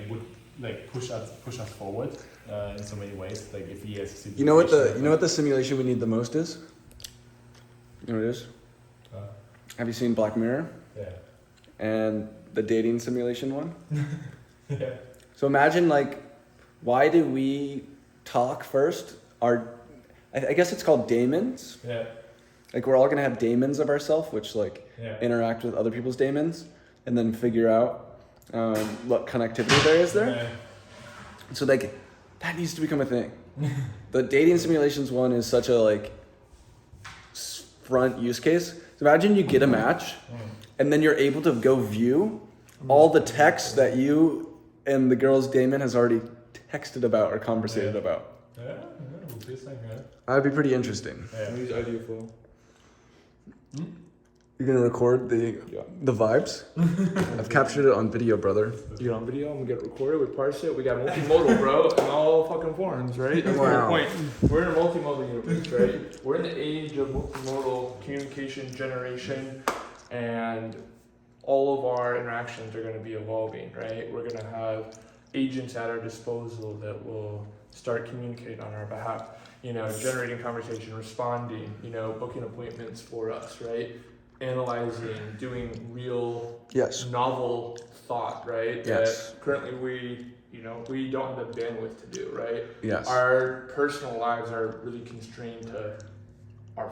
would like push us forward in so many ways. Like if he has a situation. You know what the simulation we need the most is? You know what it is? Have you seen Black Mirror? Yeah. And the dating simulation one? Yeah. So imagine like, why do we talk first? I guess it's called daemons. Yeah. Like we're all gonna have daemons of ourselves, which like Yeah. interact with other people's daemons, and then figure out what connectivity there is there. Yeah. So like that needs to become a thing. The dating simulations one is such a like front use case. So imagine you get a match, and then you're able to go view all the texts that you and the girl's daemon has already texted about or conversated about. Yeah, we'll do something, yeah. That'd be pretty interesting. Yeah. Use audio flow. You're gonna record the vibes? I've captured it on video, brother. You get on video, I'm gonna get recorded, we parse it, we got multimodal, bro, in all fucking forms, right? That's Wow. the point. We're in a multimodal universe, right? We're in the age of multimodal communication generation, and all of our interactions are gonna be evolving, right? We're gonna have agents at our disposal that will start communicating on our behalf, generating conversation, responding, booking appointments for us, right? Analyzing, doing real, novel thought, right? Yes. That currently we don't have the bandwidth to do, right? Yes. Our personal lives are really constrained to our,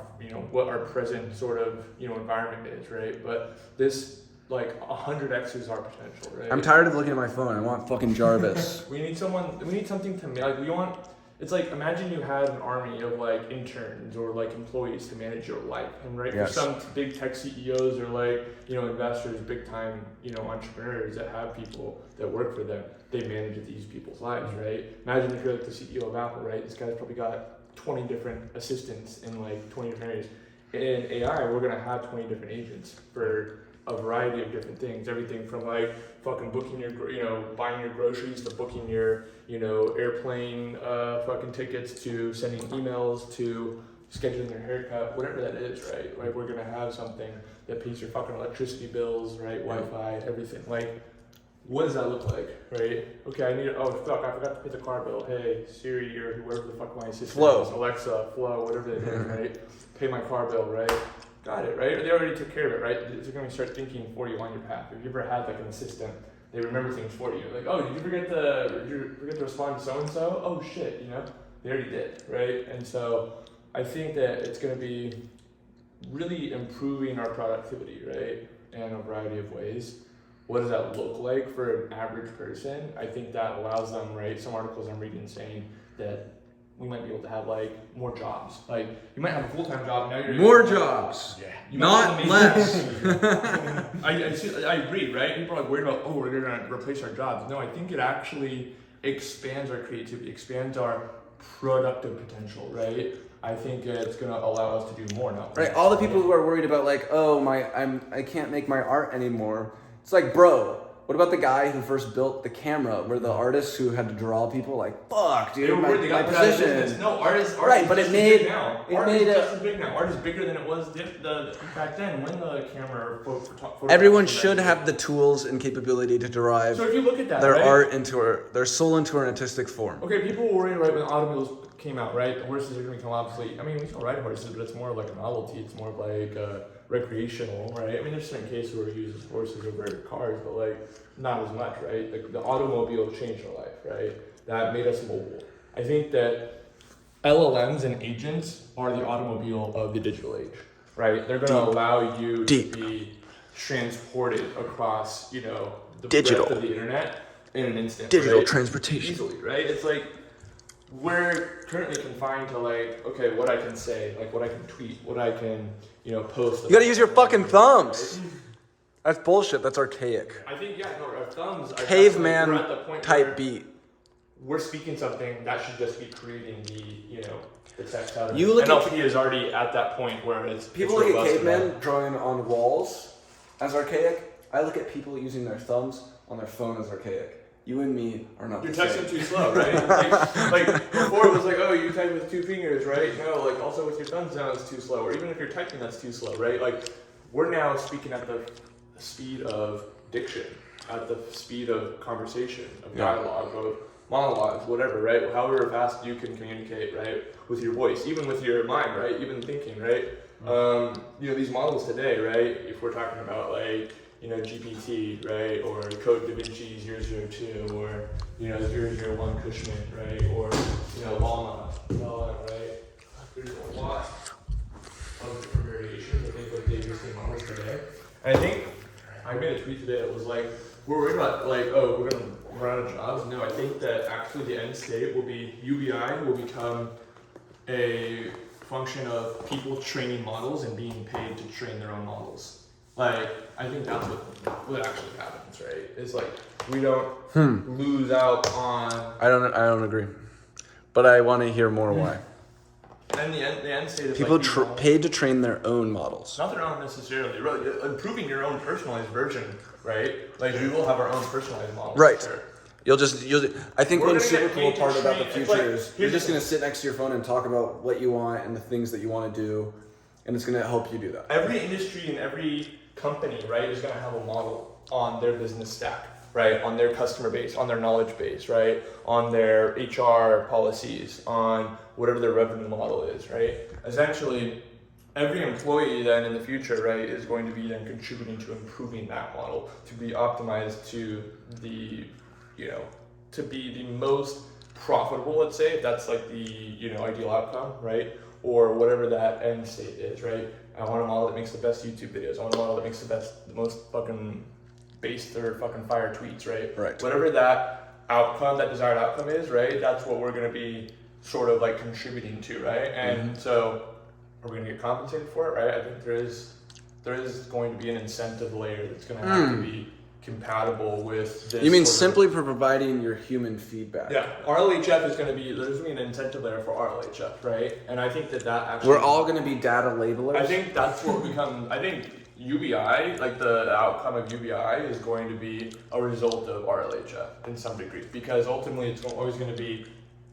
what our present sort of, environment is, right? But this, like 100x our potential, right? I'm tired of looking at my phone. I want fucking Jarvis. We need something to like, it's like, imagine you had an army of like interns or like employees to manage your life. And right, for some big tech CEOs or like, investors, big time, entrepreneurs that have people that work for them, they manage these people's lives, right? Imagine if you're like the CEO of Apple, right? This guy's probably got 20 different assistants in like 20 different areas. In AI, we're gonna have 20 different agents for a variety of different things, everything from like fucking booking your, buying your groceries to booking your, airplane fucking tickets to sending emails to scheduling your haircut, whatever that is, right? Like we're gonna have something that pays your fucking electricity bills, right? Wi-Fi, everything. Like, what does that look like, right? Okay, I forgot to pay the car bill. Hey, Siri or whoever the fuck my assistant is, Alexa, Flow, whatever it is, right? Pay my car bill, right? Got it, right? They already took care of it, right? They're going to start thinking for you on your path. If you ever had like an assistant, they remember things for you. Like, oh, did you forget to respond to so-and-so? Oh shit, they already did, right? And so I think that it's going to be really improving our productivity, right? In a variety of ways. What does that look like for an average person? I think that allows them, right? Some articles I'm reading saying that we might be able to have like more jobs. Like you might have a full-time job now. You're more jobs, not less. I agree, right? People are like worried about we're gonna replace our jobs. No, I think it actually expands our creativity, expands our productive potential, right? I think it's gonna allow us to do more now. Right, all the people who are worried about like, I can't make my art anymore. It's like, bro. What about the guy who first built the camera, where the artists who had to draw people like, fuck, dude, my position. No, art is right, but it made big now. Art is just as big now. Art is bigger than it was back then when the camera. Everyone should have the tools and capability to derive. So if you look at that, their art their soul into an artistic form. Okay, people were worried, right, when automobiles came out, right? The horses are going to become obsolete. I mean, we still ride horses, but it's more like a novelty. It's more like recreational, right? I mean, there's certain cases where we use horses over cars, but like not as much, right? The automobile changed our life, right? That made us mobile. I think that LLMs and agents are the automobile of the digital age, right? They're going to allow you to be transported across, the digital breadth of the internet in an instant. Digital right? transportation. Easily, right? It's like we're currently confined to like, okay, what I can say, like what I can tweet, what I can, post. You gotta use your fucking thumbs. Right? That's bullshit. That's archaic. I think, our thumbs are caveman we're at the point type beat. We're speaking something that should just be creating the text out of you look NLP is already at that point where it's people look at cavemen drawing on walls as archaic. I look at people using their thumbs on their phone as archaic. You and me are not. You're the same. texting too slow, right? like before it was like, oh, you type with 2 fingers, right? No, like also with your thumbs down it's too slow, or even if you're typing that's too slow, right? Like we're now speaking at the speed of diction, at the speed of conversation, of dialogue, of monologues, whatever, right? However fast you can communicate, right, with your voice, even with your mind, right, even thinking, right? These models today, right, if we're talking about like, GPT, right, or Code DaVinci 002, or 001 Cushman, right, or Llama, right? There's a lot of different variations. I think with the existing models today. And I think I made a tweet today that was like, we're worried about like, oh, we're gonna run out of jobs. No, I think that actually the end state will be UBI will become a function of people training models and being paid to train their own models. Like, I think that's what actually happens, right? It's like we don't lose out on. I don't agree, but I want to hear more why. And the end state is people like paid to train their own models. Not their own necessarily. Really, improving your own personalized version, right? Like we will have our own personalized models. Right. Sure. I think one super cool paid part to about the train- future like, is here's you're the just going to sit next to your phone and talk about what you want and the things that you want to do, and it's going to help you do that. Every industry and every company, right, is going to have a model on their business stack, right, on their customer base, on their knowledge base, right, on their HR policies, on whatever their revenue model is, right. Essentially, every employee then in the future, right, is going to be then contributing to improving that model to be optimized to the, to be the most profitable, let's say, if that's like the, ideal outcome, right, or whatever that end state is, right. I want a model that makes the best YouTube videos. I want a model that makes the most fucking based or fucking fire tweets, right? Right. Whatever that outcome, that desired outcome is, right? That's what we're gonna be sort of like contributing to, right? And so, are we gonna get compensated for it, right? I think there is going to be an incentive layer that's gonna have to be compatible with this. You mean simply for providing your human feedback? Yeah, RLHF is going to be, there's going to be an incentive there for RLHF, right? And I think that actually... We're all going to be data labelers? I think that's what I think UBI, like the outcome of UBI is going to be a result of RLHF in some degree, because ultimately it's always going to be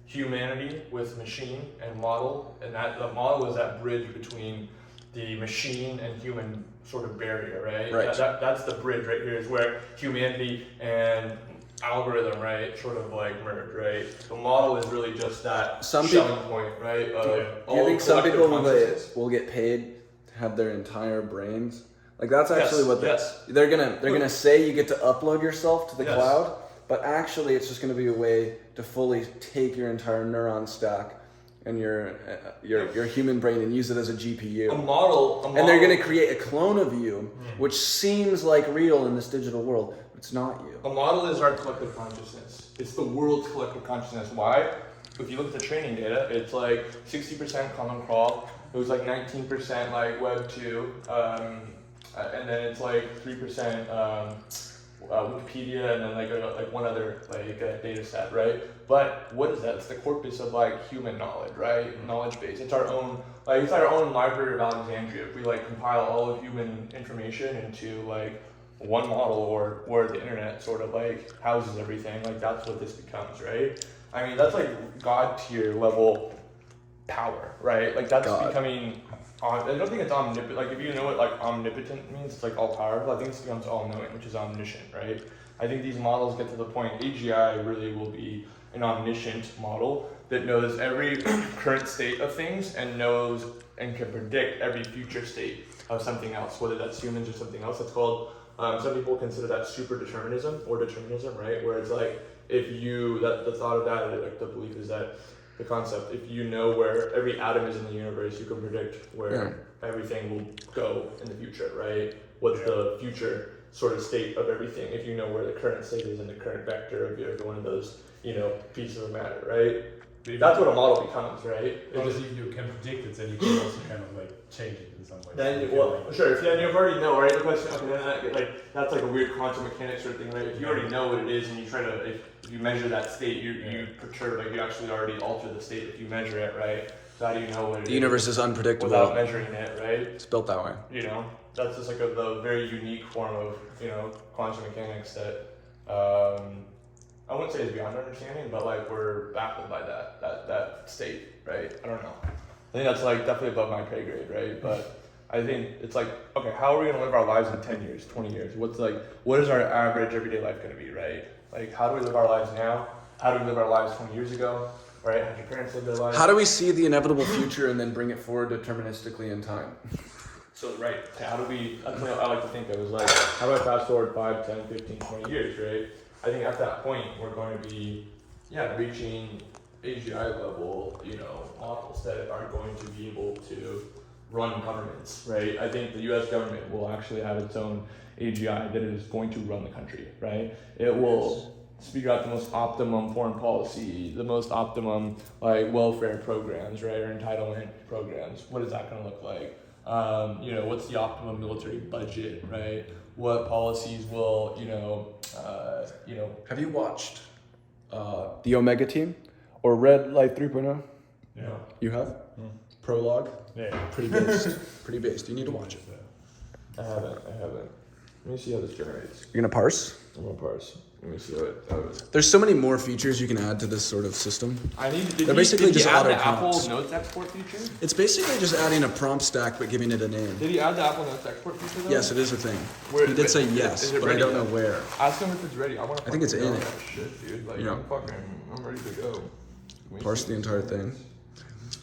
humanity with machine and model, and that the model is that bridge between the machine and human sort of barrier, right? Right. That's the bridge right here, is where humanity and algorithm, right, sort of like merge, right? The model is really just that selling point, right? Do you think some people will get paid to have their entire brains? Like that's actually what they're gonna say. You get to upload yourself to the cloud, but actually it's just gonna be a way to fully take your entire neuron stack and your human brain and use it as a GPU. A model. And they're going to create a clone of you, which seems like real in this digital world, but it's not you. A model is our collective consciousness. It's the world's collective consciousness. Why? If you look at the training data, it's like 60% Common Crawl. It was like 19% like Web 2, and then it's like 3%. Wikipedia, and then like one other data set, right? But what is that? It's the corpus of like human knowledge, right? Knowledge base. It's our own Library of Alexandria. If we like compile all of human information into like one model, or the internet sort of like houses everything, like that's what this becomes, right? I mean, that's like God tier level power, right? Like that's becoming. I don't think it's omnipotent. Like if you know what like omnipotent means, it's like all powerful. I think it becomes all knowing, which is omniscient, right? I think these models get to the point. AGI really will be an omniscient model that knows every current state of things and knows and can predict every future state of something else, whether that's humans or something else. It's called. Some people consider that super determinism or determinism, right? Where it's like if you the thought of that, like the belief is that. The concept, if you know where every atom is in the universe, you can predict where everything will go in the future, right? What's the future sort of state of everything, if you know where the current state is in the current vector of every one of those, pieces of matter, right? That's what a model becomes, right? If you can predict it, then you can also kind of like change it in some way. Then, sure, if you already know, right? The question, that's like a weird quantum mechanics sort of thing, right? If you already know what it is and you try to, if you measure that state, you perturb, like you actually already alter the state if you measure it, right? So how do you know what it is? The universe is unpredictable. Without measuring it, right? It's built that way. That's just like a very unique form of, quantum mechanics that, I wouldn't say it's beyond understanding, but like we're baffled by that state, right? I don't know. I think that's like definitely above my pay grade, right? But I think it's like, okay, how are we gonna live our lives in 10 years, 20 years? What is our average everyday life gonna be, right? Like, how do we live our lives now? How do we live our lives 20 years ago, right? How did your parents live their lives? How do we see the inevitable future and then bring it forward deterministically in time? So, right, how do we, that's what I like to think of, is like, how do I fast forward 5, 10, 15, 20 years, right? I think at that point, we're going to be, reaching AGI level, models that are going to be able to run governments, right? I think the U.S. government will actually have its own AGI that is going to run the country, right? It will figure out the most optimum foreign policy, the most optimum welfare programs, right, or entitlement programs. What is that going to look like? What's the optimum military budget, right? What policies will, Have you watched the Omega Team or Red Light 3.0? Yeah. You have? Mm. Prologue? Yeah. Pretty based. Pretty based. You need to watch it. I haven't. Let me see how this generates. You're gonna parse? I'm gonna parse. Let me see how it. There's so many more features you can add to this sort of system. They're basically just add the auto Apple prompts. Notes export feature? It's basically just adding a prompt stack but giving it a name. Did he add the Apple Notes export feature though? Yes, it is a thing. Where- He did say is yes, it but I ready don't know yet? where. Ask him if it's ready. I want to. I think it's in it. That shit, dude. Like, Yeah. I'm ready to go. Can we Parse see the this? entire thing.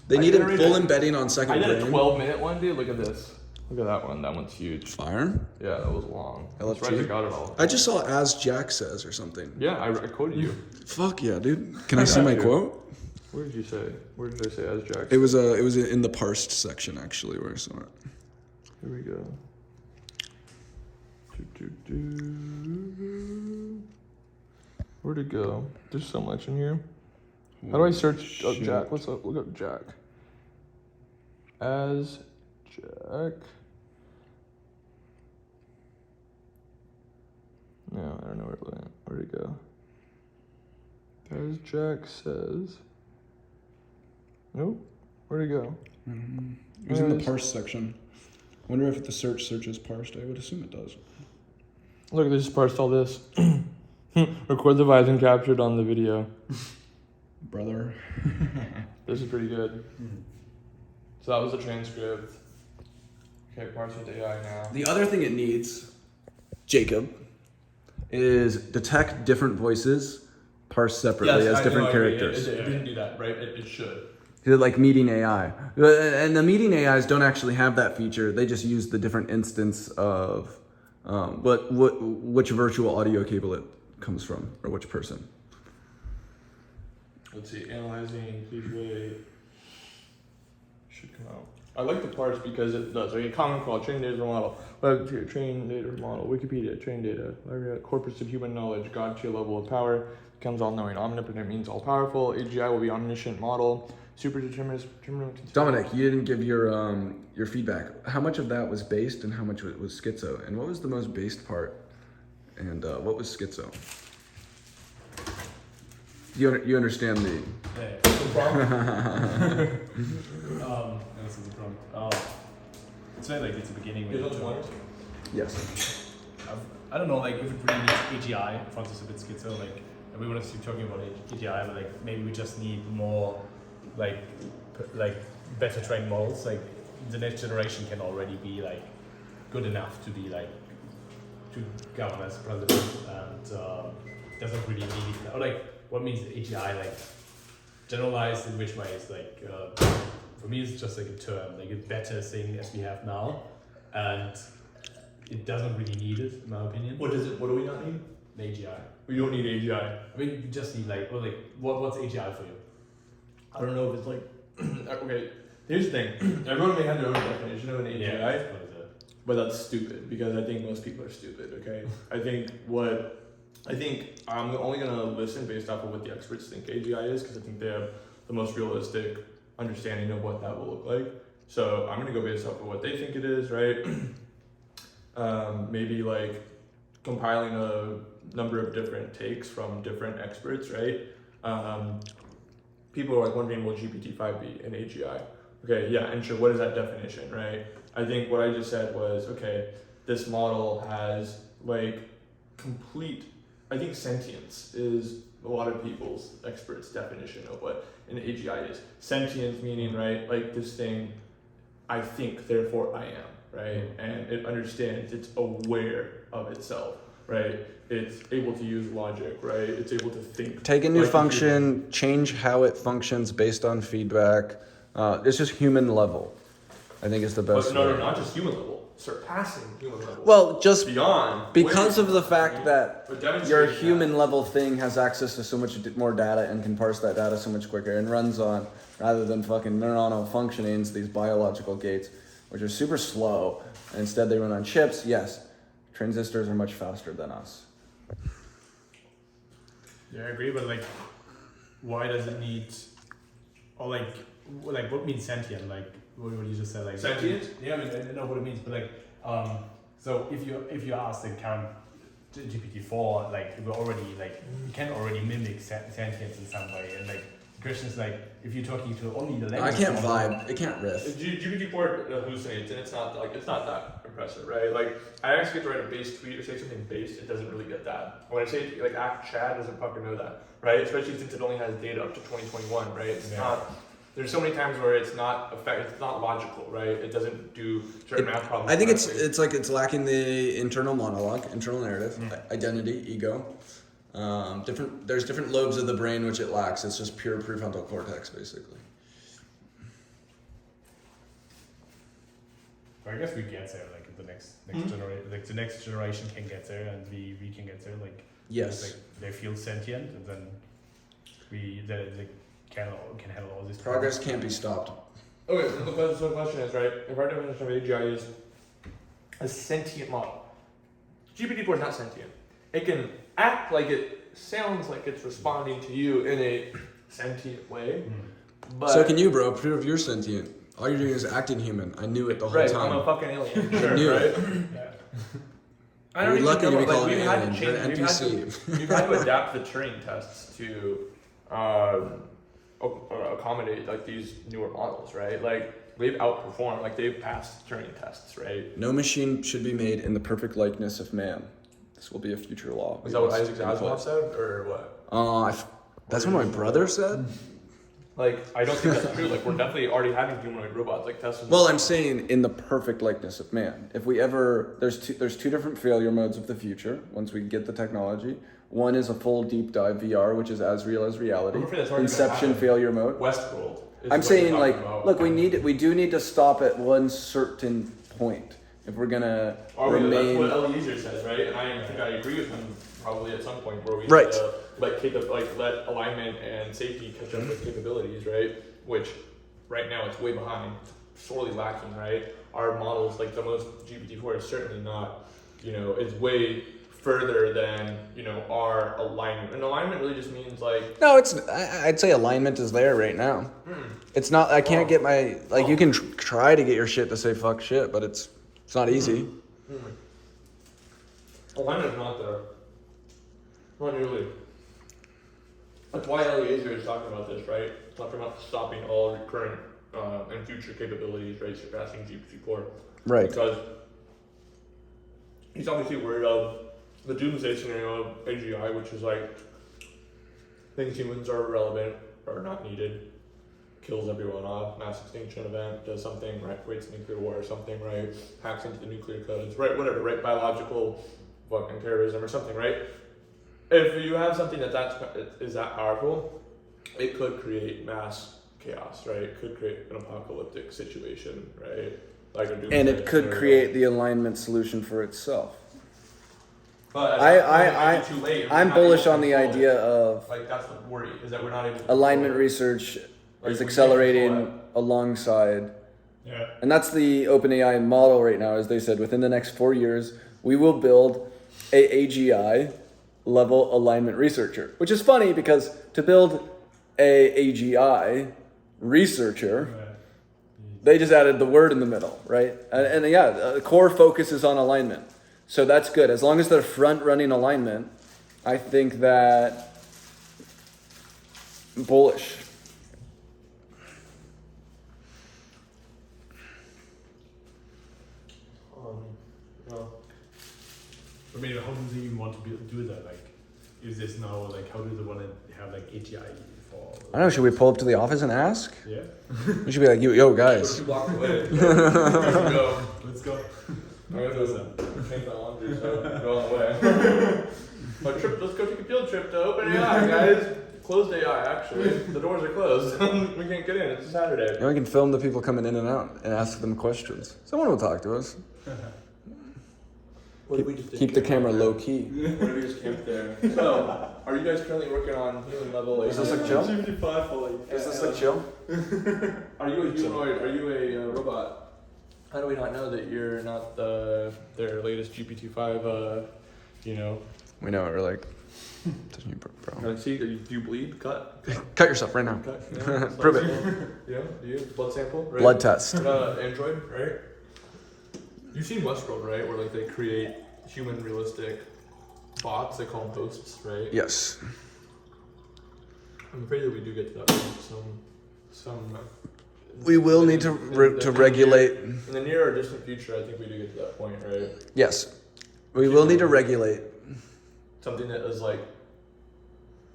They I needed generated- full embedding on I second did a brain. 12-minute one, dude. Look at this. Look at that one. That one's huge. Fire? Yeah, that was long. LFG? That's right, I got it all. I just saw as Jack says or something. Yeah, I quoted you. Fuck yeah, dude. Can I see my you. quote? Where did you say? Where did I say as Jack? It was in the parsed section actually where I saw it. Here we go. Where'd it go? There's so much in here. How do I search up Jack? Let's look up Jack. As Jack. No, I don't know where it went. Where'd it go? As Jack says. Nope. Where'd it go? It was in the parse section. Wonder if the search is parsed. I would assume it does. Look, they just parsed all this. Record the vibes and captured on the video. Brother. This is pretty good. So that was the transcript. Okay, parse with AI now. The other thing it needs, Jacob, is detect different voices, parse separately as different characters. It didn't do that, right? It should. Like meeting AI. And the meeting AIs don't actually have that feature. They just use the different instance of which virtual audio cable it comes from, or which person. Let's see, analyzing, please wait. Should come out. I like the parse because it does. Like a common call, train data model. Web tier, train data model. Wikipedia, train data. Corpus of human knowledge, God tier level of power. Becomes all knowing. Omnipotent means all powerful. AGI will be omniscient model. Super determinist. Dominic, you didn't give your feedback. How much of that was based and how much was schizo? And what was the most based part? And what was schizo? You understand the... This is the prompt. It's like it's the beginning. Yes. I don't know, like if it really needs AGI, Francis is a bit schizo, like we want to keep talking about AGI, but like maybe we just need more like better trained models. Like the next generation can already be like good enough to be like to govern as president and doesn't really need or like what means AGI, like generalized in which way is like for me it's just like a term, like a better thing as we have now, and it doesn't really need it in my opinion. What is it? What do we not need? An AGI. We don't need AGI. I mean, you just need what's AGI for you? I don't know if it's like okay. Here's the thing. Everyone may have their own definition of an AGI, What is it? but that's stupid because I think most people are stupid. Okay. I think I'm only gonna listen based off of what the experts think AGI is because I think they have the most realistic understanding of what that will look like. So I'm gonna go based off of what they think it is, right? Maybe like compiling a number of different takes from different experts, right? People are like wondering, will GPT-5 be an AGI? Okay, yeah, and sure, what is that definition, right? I think what I just said was, okay, this model has like I think sentience is a lot of people's experts' definition of what an AGI is. Sentience meaning, right, like this thing, I think, therefore I am, right? And it understands, it's aware of itself, right? It's able to use logic, right? It's able to think. Take a new function, change how it functions based on feedback. It's just human level, I think is the best. But no, not just human level, surpassing human level. Well, just beyond. Because of the fact that your demonstrating human level thing has access to so much more data and can parse that data so much quicker and runs on, rather than fucking neuronal functionings, these biological gates, which are super slow. And instead they run on chips. Yes, transistors are much faster than us. Yeah, I agree, but like, why does it need, or like what means sentient? Like what you just said, like Sentient? Yeah, I mean I know what it means, but like, so if you ask the current GPT-4, like we're already like you can already mimic sentience in some way, and like the question is like if you're talking to only the language. I can't vibe. It can't riff. GPT-4 hallucinates, and it's not that impressive, right? Like I actually get to write a base tweet or say something based, it doesn't really get that. When I say like act Chad, doesn't fucking know that, right? Especially since it only has data up to 2021, right? It's not. There's so many times where it's not logical, right? It doesn't do certain math problems. I think it's like it's lacking the internal monologue, internal narrative, identity, ego. There's different lobes of the brain which it lacks. It's just pure prefrontal cortex, basically. I guess we get there, like the next generation, like the next generation can get there, and we can get there, like yes, like they feel sentient, and then they can handle all this progress can't be stopped. Okay, so the question is, right? If our definition of AGI is a sentient model, GPT-4 is not sentient. It can act like it sounds like it's responding to you in a sentient way. But so can you, bro? Prove you're sentient. All you're doing is acting human. I knew it the whole time. I'm a fucking alien. I knew right? it. I don't You're lucky to be like, called an alien. You're an NPC. We've had to adapt the Turing tests to accommodate like these newer models, right? Like they've outperformed, like they've passed Turing tests, right? No machine should be made in the perfect likeness of man. This will be a future law. Is that what Isaac Asimov said, or what? That's what my brother said. Like, I don't think that's true. Like, we're definitely already having humanoid robots, like Tesla. Well, I'm saying in the perfect likeness of man. If we ever, there's two different failure modes of the future. Once we get the technology, one is a full deep dive VR, which is as real as reality. Inception failure mode. Westworld. I'm saying like, look, we do need to stop at one certain point if we're gonna remain. That's what Eliezer says, right? And I think I agree with him probably at some point where we right. need to let alignment and safety catch up with capabilities, right? Which right now it's way behind, sorely lacking, right? Our models, like the most GPT-4 is certainly not, it's way further than, our alignment. And alignment really just means like... No, I'd say alignment is there right now. It's not, I can't get my, like you can try to get your shit to say fuck shit, but it's not easy. Alignment is not there. Not nearly. That's why Eliezer is talking about this, right? Talking about stopping all current and future capabilities, right? Surpassing GPT-4. Right. Because he's obviously worried of the doomsday scenario of AGI, which is like things humans are irrelevant or not needed, kills everyone off, mass extinction event, does something, right? Creates nuclear war or something, right? Hacks into the nuclear codes, right? Whatever, right? Biological fucking terrorism or something, right? If you have something is that powerful, it could create mass chaos, right? It could create an apocalyptic situation, right? Like a doomsday and it could scenario. create the alignment solution for itself. But I'm bullish on the idea of like that's the worry is that we're not able to alignment research is accelerating alongside. Yeah. And that's the OpenAI model right now, as they said, within the next 4 years, we will build a AGI level alignment researcher, which is funny because to build a AGI researcher, they just added the word in the middle, right? And the core focus is on alignment. So that's good. As long as they're front-running alignment, I think that bullish. I mean, how do they even want to do that? Like, is this now like how do they want to have like AGI for? I don't know. Should we pull up to the office and ask? Yeah. We should be like, yo, guys. 2 blocks away. Let's go. Let's go. I have to change my laundry, so go on the way. Let's go take a field trip to OpenAI, guys. Closed AI, actually. The doors are closed. We can't get in. It's a Saturday. And we can film the people coming in and out and ask them questions. Someone will talk to us. What if we just Keep the camera low key. What if we just camped there? So, are you guys currently working on human level? Is this like chill? 75 for like. Is this like chill? Are you a humanoid? Are you a robot? How do we not know that you're not their latest GPT-5? We know what we're like. Doesn't you, bro? See, do you bleed? Cut. Cut yourself right now. Cut. Yeah, Prove it. Yeah. Do you blood sample? Right? Blood test. Android, right? You've seen Westworld, right? Where like they create human realistic bots. They call them hosts, right? Yes. I'm afraid that we do get to that point. Some. We will need to regulate. In the near or distant future, I think we do get to that point, right? Yes. We will need to regulate. Something that is like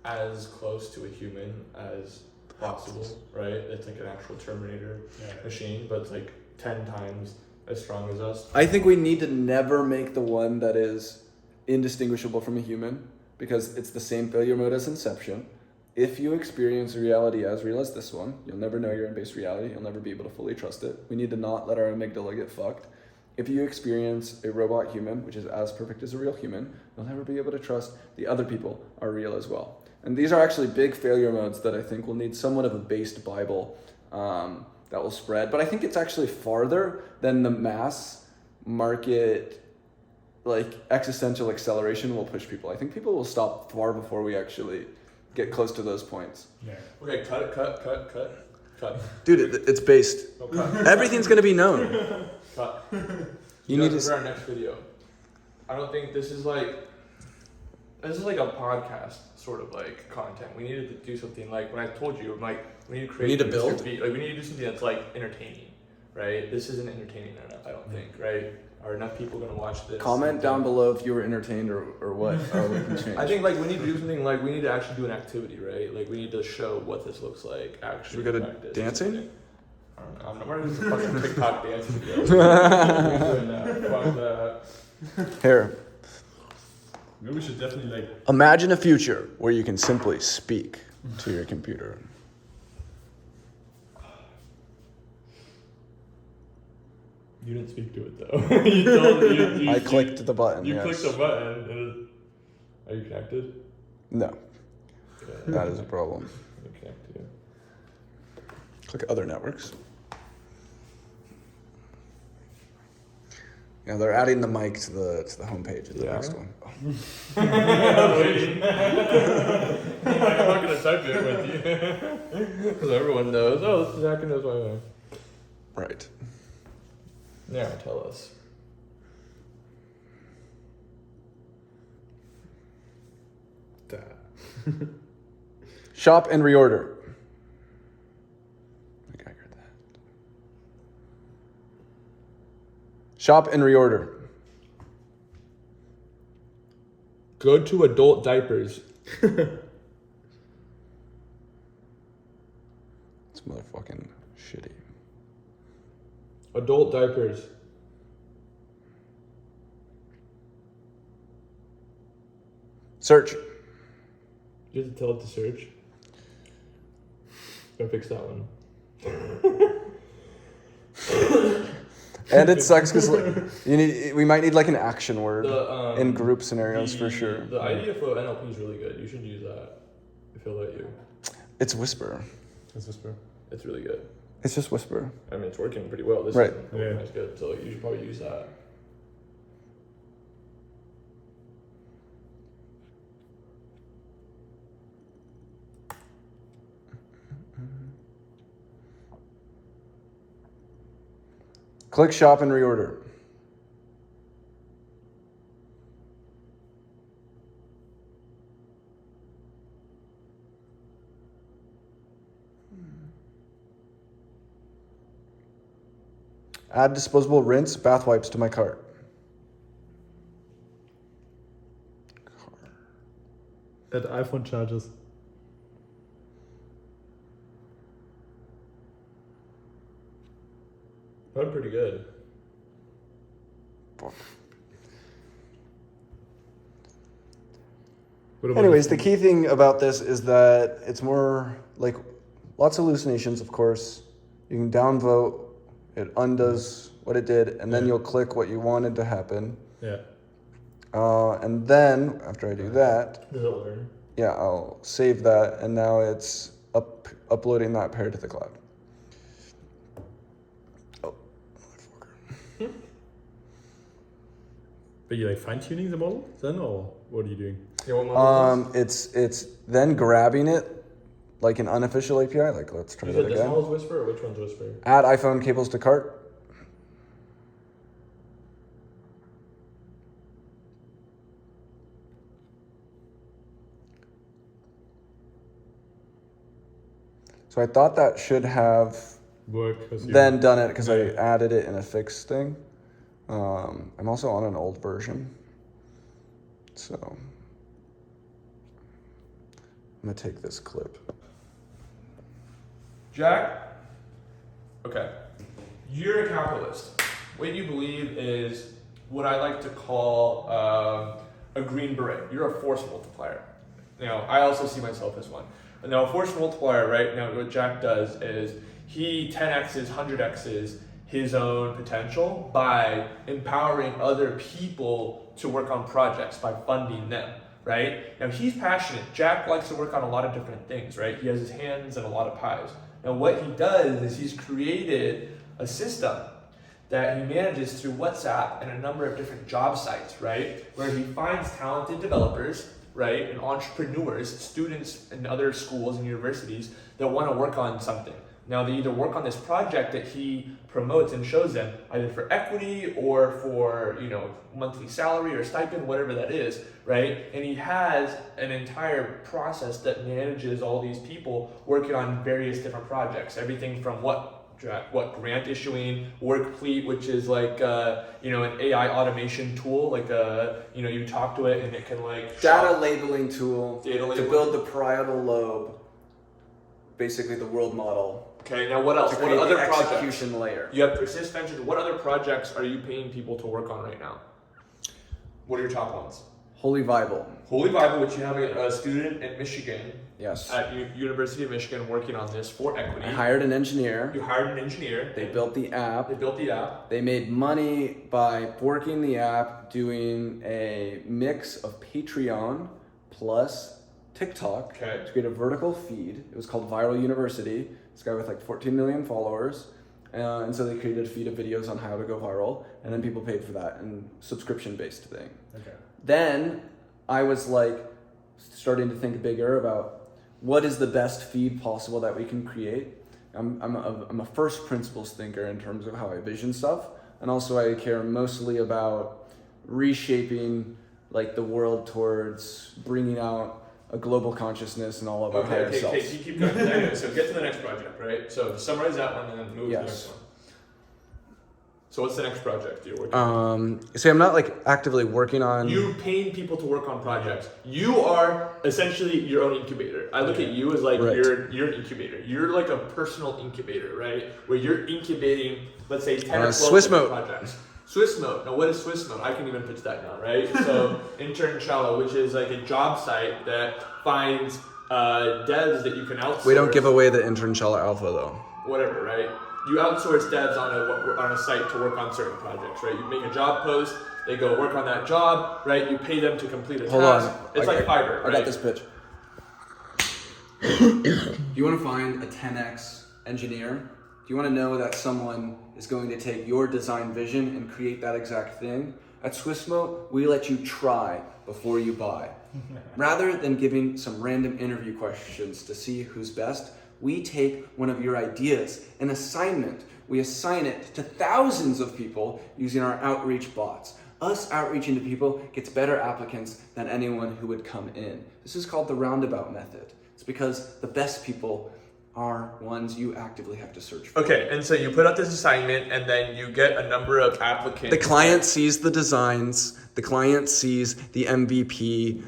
as close to a human as possible, right? It's like an actual Terminator machine, but it's like 10 times as strong as us. I think we need to never make the one that is indistinguishable from a human because it's the same failure mode as Inception. If you experience reality as real as this one, you'll never know you're in base reality. You'll never be able to fully trust it. We need to not let our amygdala get fucked. If you experience a robot human, which is as perfect as a real human, you'll never be able to trust the other people are real as well. And these are actually big failure modes that I think will need somewhat of a based Bible that will spread. But I think it's actually farther than the mass market, like existential acceleration will push people. I think people will stop far before we actually get close to those points. Yeah. Okay, cut. Dude, it's based. No, cut. Everything's gonna be known. Cut. You need to. For our next video. I don't think this is like a podcast sort of like content. We needed to do something like when I told you, like we need to create. We need to build. Like we need to do something that's like entertaining, right? This isn't entertaining enough, I don't think, right? Are enough people gonna watch this? Comment down below if you were entertained or what. Or we can change. I think like we need to do something like we need to actually do an activity, right? Like we need to show what this looks like actually. Should we go to practice. dancing? I don't know. I'm not wearing some fucking TikTok dance video. We're doing that. Fuck that. Here. Maybe we should definitely like. Imagine a future where you can simply speak to your computer. You didn't speak to it though. I clicked the button. You yes. clicked the button. And are you connected? No, Okay. that is a problem. You're connected. Click other networks. Yeah, they're adding the mic to the homepage of the next one. I was waiting. I'm not gonna type it with you, because everyone knows. Oh, this is Zach knows my name. Right. Now tell us. That. Shop and reorder. I think I heard that. Shop and reorder. Go to adult diapers. It's motherfucking shitty. Adult diapers. Search. You have to tell it to search. Gotta fix that one. And it sucks because we might need like an action word The, in group scenarios for sure. The idea for NLP is really good. You should use that if he'll let you. It's Whisper. Let's whisper. It's really good. It's just Whisper. I mean, it's working pretty well. This Right. is good. So you should probably use that. Click shop and reorder. Add disposable rinse bath wipes to my cart. that iPhone charges. That's pretty good. Anyways, the key thing about this is that it's more like lots of hallucinations, of course. You can downvote, it undoes what it did, and then you'll click what you wanted to happen. Yeah. And then, after I do that, Does it learn? yeah, I'll save that, and now it's uploading that pair to the cloud. Oh, motherfucker. But you like fine tuning the model then, or what are you doing? Yeah, what model is It's then grabbing it like an unofficial API. Like, let's try this? that Is it this again. model's Whisper or which one's Whisper? Add iPhone cables to cart. So I thought that should have Work. then done it because I added it in a fixed thing. I'm also on an old version. So I'm gonna take this clip. Jack, okay, you're a capitalist. What you believe is what I like to call a green beret. You're a force multiplier. Now, I also see myself as one. Now, a force multiplier, right? Now, what Jack does is he 10x's, 100x's his own potential by empowering other people to work on projects, by funding them, right? Now, he's passionate. Jack likes to work on a lot of different things, right? He has his hands in a lot of pies. Now, what he does is he's created a system that he manages through WhatsApp and a number of different job sites, right? Where he finds talented developers, right, and entrepreneurs, students in other schools and universities that want to work on something. Now, they either work on this project that he promotes and shows them, either for equity or for, monthly salary or stipend, whatever that is, right? And he has an entire process that manages all these people working on various different projects. Everything from what grant issuing, Workfleet, which is like an AI automation tool, like you talk to it and it can like data labeling tool to build the parietal lobe, basically the world model. Okay, now what else? To What create other the projects? execution layer. You have persist ventures. What other projects are you paying people to work on right now? What are your top ones? Holy Bible. Holy Bible, which you have a student in Michigan. Yes. At University of Michigan working on this for equity. I hired an engineer. You hired an engineer. They built the app. They made money by forking the app, doing a mix of Patreon plus TikTok to create a vertical feed. It was called Viral University. This guy with like 14 million followers. And so they created a feed of videos on how to go viral, and then people paid for that, and subscription-based thing. Okay. Then I was like starting to think bigger about what is the best feed possible that we can create. I'm a first principles thinker in terms of how I vision stuff, and also I care mostly about reshaping like the world towards bringing out a global consciousness and all of our higher selves. Okay, keep going. Anyway, so get to the next project, right? So summarize that one and then move to the next one. So what's the next project you're working on? So I'm not like actively working on. You paying people to work on projects. You are essentially your own incubator. I look at you as like you're an incubator. You're like a personal incubator, right? Where you're incubating, let's say 10 or 12 Swiss mode projects. Swiss mode. Now, what is Swiss mode? I can even pitch that now, right? So, Intern Shallow, which is like a job site that finds devs that you can outsource. We don't give away the Intern Shallow Alpha though. Whatever, right? You outsource devs on a site to work on certain projects, right? You make a job post, they go work on that job, right? You pay them to complete a task. Hold on. It's like Fiverr, right? I got this pitch. Do you want to find a 10x engineer? Do you want to know that someone is going to take your design vision and create that exact thing? At Swissmo, we let you try before you buy. Rather than giving some random interview questions to see who's best, we take one of your ideas, an assignment. We assign it to thousands of people using our outreach bots. Us outreaching to people gets better applicants than anyone who would come in. This is called the roundabout method. It's because the best people are ones you actively have to search for. Okay, and so you put out this assignment, and then you get a number of applicants. The client sees the designs. The client sees the MVP.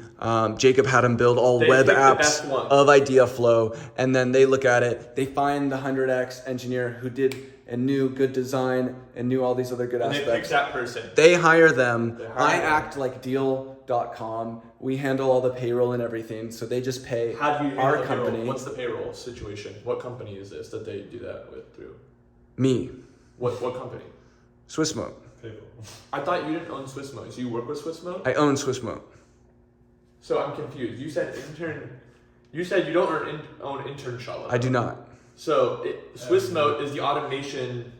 Jacob had him build all They web pick the apps best one. of Idea Flow, and then they look at it. They find the 100x engineer who did and knew good design and knew all these other good and aspects. they pick that person. They hire them. They hire I them. act like Deal.com. We handle all the payroll and everything, so they just pay How do you handle our the payroll? company. What's the payroll situation? What company is this that they do that with through? Me, What company? Swissmo. I thought you didn't own Swissmo. So you work with Swissmo? I own Swissmo. So I'm confused. You said intern. You said you don't own Internshala. I do not. So Swissmo is the automation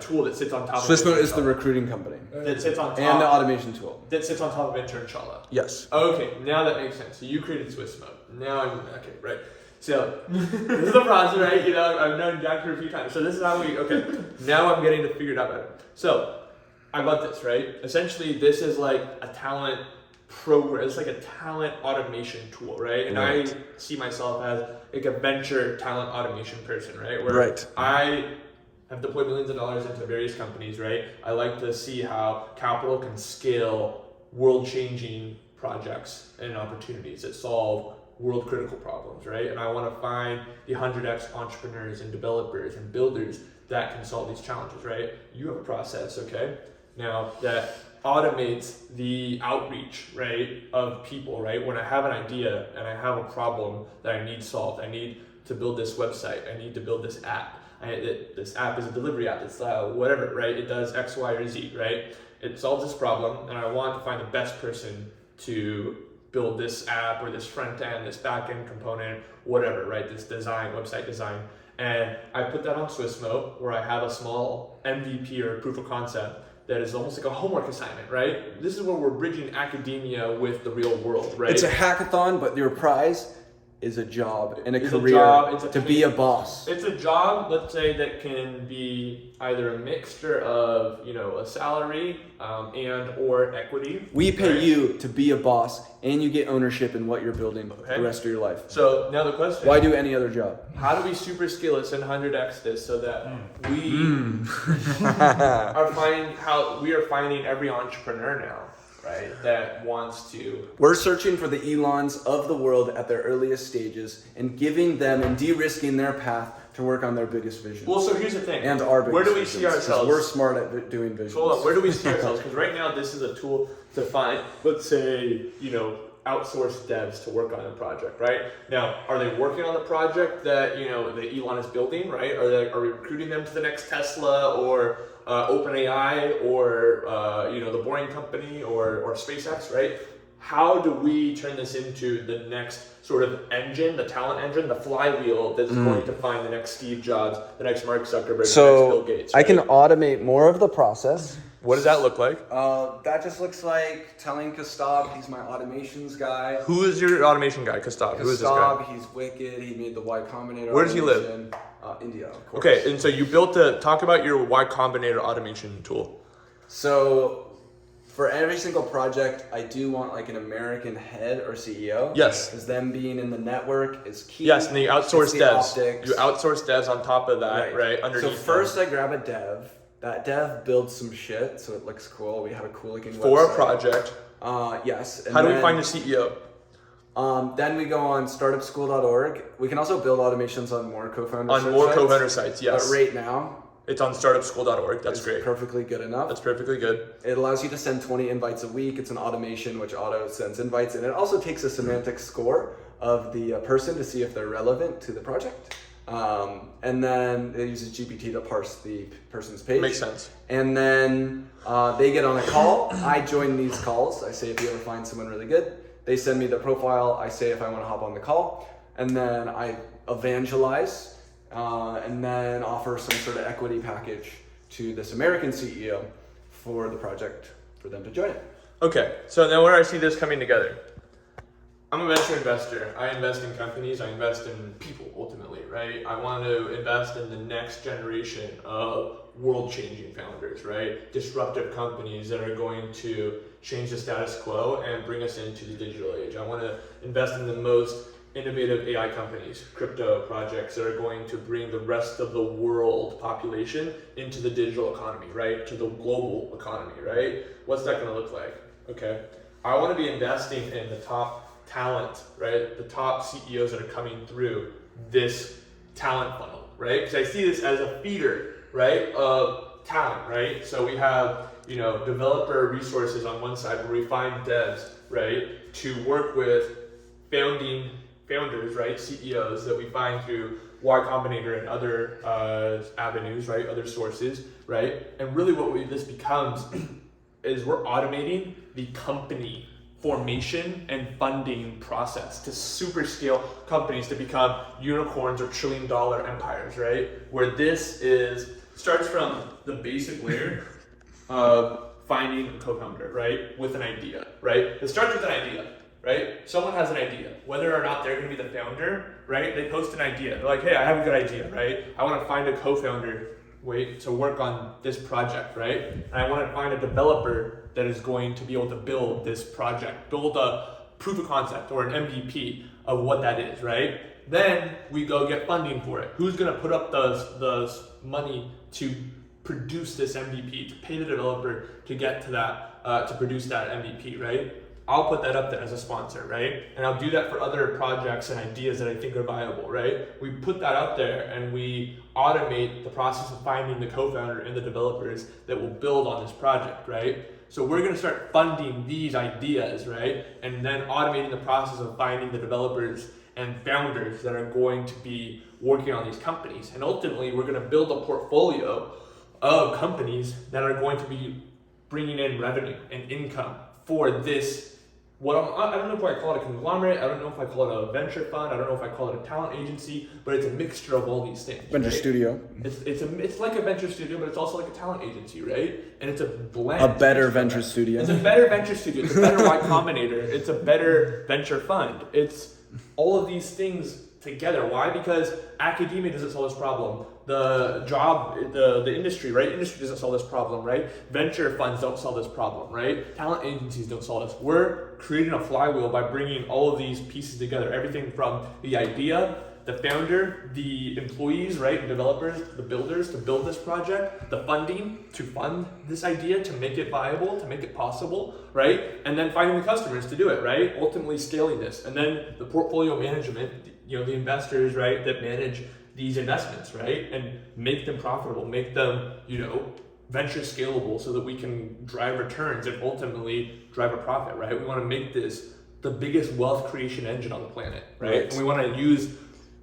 tool that sits on top. Swissmo of is the recruiting company that sits on top. and the automation tool. That sits on top of Internshala. Yes. Okay, now that makes sense. So you created Swissmo. Now I'm okay, right? So this is the process, right? You know, I've known Jack for a few times. So this is how we. Okay, now I'm getting to figure it out better. So I love this, right? Essentially, this is like a talent program. It's like a talent automation tool, right? And I see myself as like a venture talent automation person, right? Where I have deployed millions of dollars into various companies, right? I like to see how capital can scale world-changing projects and opportunities that solve world-critical problems, right? And I want to find the 100x entrepreneurs and developers and builders that can solve these challenges, right? You have a process, okay? Now that automates the outreach, right, of people, right? When I have an idea and I have a problem that I need solved, I need to build this website, I need to build this app. This app is a delivery app, it's whatever, right? It does X, Y, or Z, right? It solves this problem, and I want to find the best person to build this app or this front end, this back end component, whatever, right? This design, website design. And I put that on Swissmo, where I have a small MVP or proof of concept that is almost like a homework assignment, right? This is where we're bridging academia with the real world, right? It's a hackathon, but your prize is a job and a career to be a boss. It's a job, let's say, that can be either a mixture of, you know, a salary and or equity. We pay you to be a boss, and you get ownership in what you're building the rest of your life. So now the question: why do any other job? How do we super scale this and 100x this so that we are finding every entrepreneur now, right, that wants to. We're searching for the Elons of the world at their earliest stages and giving them and de-risking their path to work on their biggest vision. Well, so here's the thing. And our biggest Where do we visions, see ourselves? We're smart at doing visions. So hold on, where do we see ourselves? Because right now this is a tool to find, let's say, you know, outsourced devs to work on a project, right? Now, are they working on the project that, you know, that Elon is building, right? Are we recruiting them to the next Tesla or OpenAI or, you know, the Boring Company or SpaceX, right? How do we turn this into the next sort of engine, the talent engine, the flywheel that's going to find the next Steve Jobs, the next Mark Zuckerberg, the next Bill Gates? Right? I can automate more of the process. What does that look like? That just looks like telling Kastab, he's my automations guy. Who is your automation guy, Kastab? Who is this guy? He's wicked. He made the Y Combinator. Where does he live? India, of course. Okay, and so you talk about your Y Combinator automation tool. So for every single project, I do want like an American head or CEO. Yes. Because them being in the network is key. Yes, and you outsource devs. Optics. You outsource devs on top of that, right? Underneath. So first I grab a dev. That dev builds some shit, so it looks cool. We have a cool looking website. For a project. Yes. And How do we find a CEO? Then we go on startupschool.org. We can also build automations on more co-founder sites. On more co-founder sites, yes. But right now, it's on startupschool.org. That's great. Perfectly good enough. That's perfectly good. It allows you to send 20 invites a week. It's an automation which auto sends invites, and it also takes a semantic score of the person to see if they're relevant to the project. And then it uses GPT to parse the person's page. Makes sense. And then they get on a call. I join these calls. I say if you ever find someone really good. They send me the profile. I say if I want to hop on the call. And then I evangelize and then offer some sort of equity package to this American CEO for the project for them to join it. Okay, so now where I see this coming together. I'm a venture investor. I invest in companies. I invest in people, ultimately, right? I want to invest in the next generation of world-changing founders, right? Disruptive companies that are going to change the status quo and bring us into the digital age. I want to invest in the most innovative AI companies, crypto projects that are going to bring the rest of the world population into the digital economy, right? To the global economy, right? What's that gonna look like? Okay, I wanna be investing in the top talent, right? The top CEOs that are coming through this talent funnel, right? Because I see this as a feeder, right, of talent, right? So we have, developer resources on one side where we find devs, right, to work with founders, right, CEOs that we find through Y Combinator and other avenues, right, other sources, right? And really this becomes is we're automating the company formation and funding process to super scale companies to become unicorns or $1 trillion empires, right? Where this starts from the basic layer of finding a co-founder, right? With an idea, right? It starts with an idea, right? Someone has an idea, whether or not they're gonna be the founder, right? They post an idea. They're like, hey, I have a good idea, right? I wanna find a co-founder to work on this project, right? And I wanna find a developer that is going to be able to build this project, build a proof of concept or an MVP of what that is, right? Then we go get funding for it. Who's gonna put up the money to produce this MVP, to pay the developer to get to that, to produce that MVP, right? I'll put that up there as a sponsor, right? And I'll do that for other projects and ideas that I think are viable, right? We put that out there and we automate the process of finding the co-founder and the developers that will build on this project, right? So we're gonna start funding these ideas, right? And then automating the process of finding the developers and founders that are going to be working on these companies. And ultimately, we're gonna build a portfolio of companies that are going to be bringing in revenue and income for this. I don't know if I call it a conglomerate, I don't know if I call it a venture fund, I don't know if I call it a talent agency, but it's a mixture of all these things. Venture studio. It's like a venture studio, but it's also like a talent agency, right? And it's a blend. A better venture studio. It's a better venture studio. It's a better Y Combinator. It's a better venture fund. It's all of these things together. Why? Because academia doesn't solve this problem. The industry, right? Industry doesn't solve this problem, right? Venture funds don't solve this problem, right? Talent agencies don't solve this. We're creating a flywheel by bringing all of these pieces together. Everything from the idea, the founder, the employees, right? Developers, the builders to build this project, the funding to fund this idea, to make it viable, to make it possible, right? And then finding the customers to do it, right? Ultimately scaling this. And then the portfolio management, the investors, right? That manage these investments, right? And make them profitable, make them, venture scalable so that we can drive returns and ultimately drive a profit, right? We want to make this the biggest wealth creation engine on the planet, right? And we want to use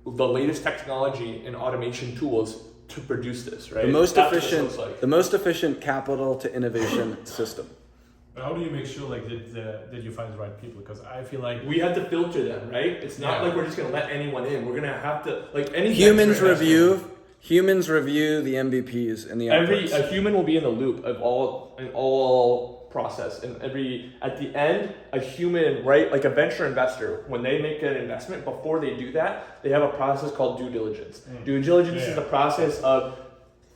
the latest technology and automation tools to produce this, right? The most efficient capital to innovation system. But how do you make sure that you find the right people? Because I feel like we have to filter them, right? It's not like we're just gonna let anyone in. We're gonna have to any humans review the MVPs and the outputs. A human will be in the loop of all process, and at the end, a human, right? Like a venture investor, when they make an investment, before they do that, they have a process called due diligence. Due diligence is the process of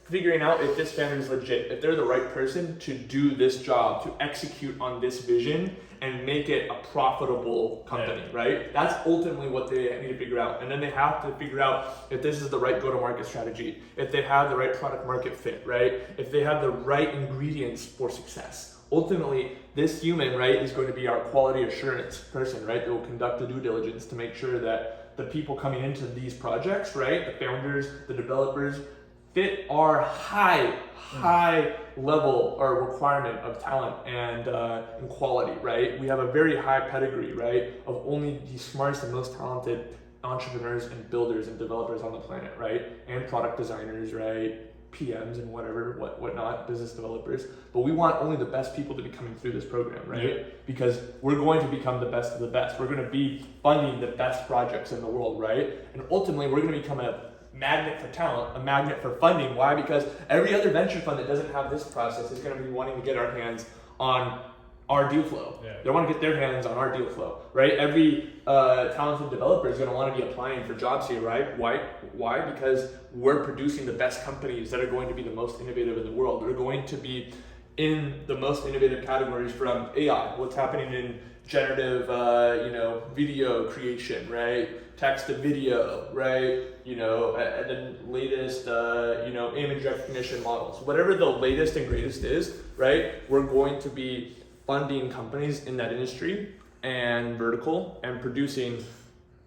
figuring out if this founder is legit, if they're the right person to do this job, to execute on this vision and make it a profitable company, right? That's ultimately what they need to figure out. And then they have to figure out if this is the right go-to-market strategy, if they have the right product market fit, right? If they have the right ingredients for success. Ultimately, this human, right, is going to be our quality assurance person, right? That will conduct the due diligence to make sure that the people coming into these projects, right? The founders, the developers, fit our high level or requirement of talent and quality, right? We have a very high pedigree, right, of only the smartest and most talented entrepreneurs and builders and developers on the planet, right? And product designers, right? PMs and whatnot, business developers. But we want only the best people to be coming through this program, right? Yeah. Because we're going to become the best of the best. We're going to be funding the best projects in the world, right? And ultimately, we're going to become a magnet for talent, a magnet for funding. Why? Because every other venture fund that doesn't have this process is going to be wanting to get our hands on our deal flow. Yeah. They want to get their hands on our deal flow, right? Every talented developer is going to want to be applying for jobs here, right? Why? Because we're producing the best companies that are going to be the most innovative in the world. They're going to be in the most innovative categories, from AI, what's happening in generative, video creation, right? Text to video, right? And then latest, image recognition models. Whatever the latest and greatest is, right? We're going to be funding companies in that industry and vertical, and producing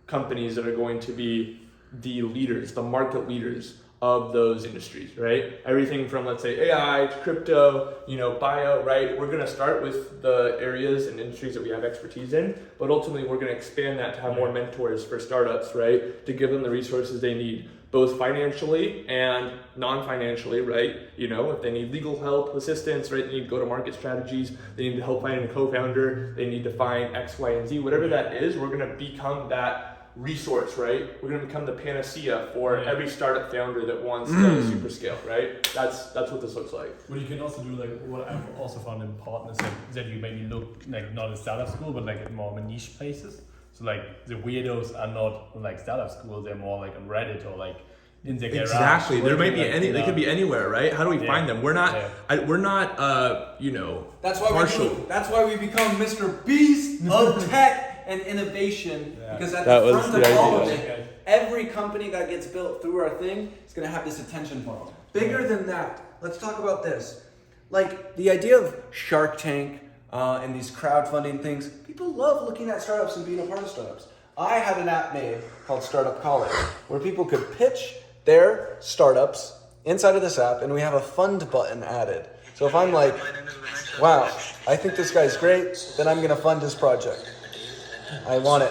companies that are going to be the leaders, the market leaders of those industries, right? Everything from, let's say, AI to crypto, bio, right? We're gonna start with the areas and industries that we have expertise in, but ultimately we're gonna expand that to have more mentors for startups, right? To give them the resources they need, both financially and non-financially, right? If they need legal help, assistance, right? They need go-to-market strategies, they need to help find a co-founder, they need to find X, Y, and Z, whatever that is, we're gonna become that resource, right? We're gonna become the panacea for every startup founder that wants to super scale, right? That's what this looks like. What you can also do, like what I've also found important is that you maybe look like not at startup school, but like at more niche places. So like the weirdos are not like startup school; they're more like on Reddit or like in the garage. Exactly. There might be any. They could be anywhere, right? How do we find them? We're not. We're not. That's why partial. That's why we become Mr. Beast of tech and innovation, because at the front of all of it, every company that gets built through our thing is going to have this attention funnel. Bigger than that, let's talk about this. Like the idea of Shark Tank and these crowdfunding things, people love looking at startups and being a part of startups. I had an app made called Startup College where people could pitch their startups inside of this app, and we have a fund button added. So if I'm like, wow, I think this guy's great, then I'm going to fund his project. I want it.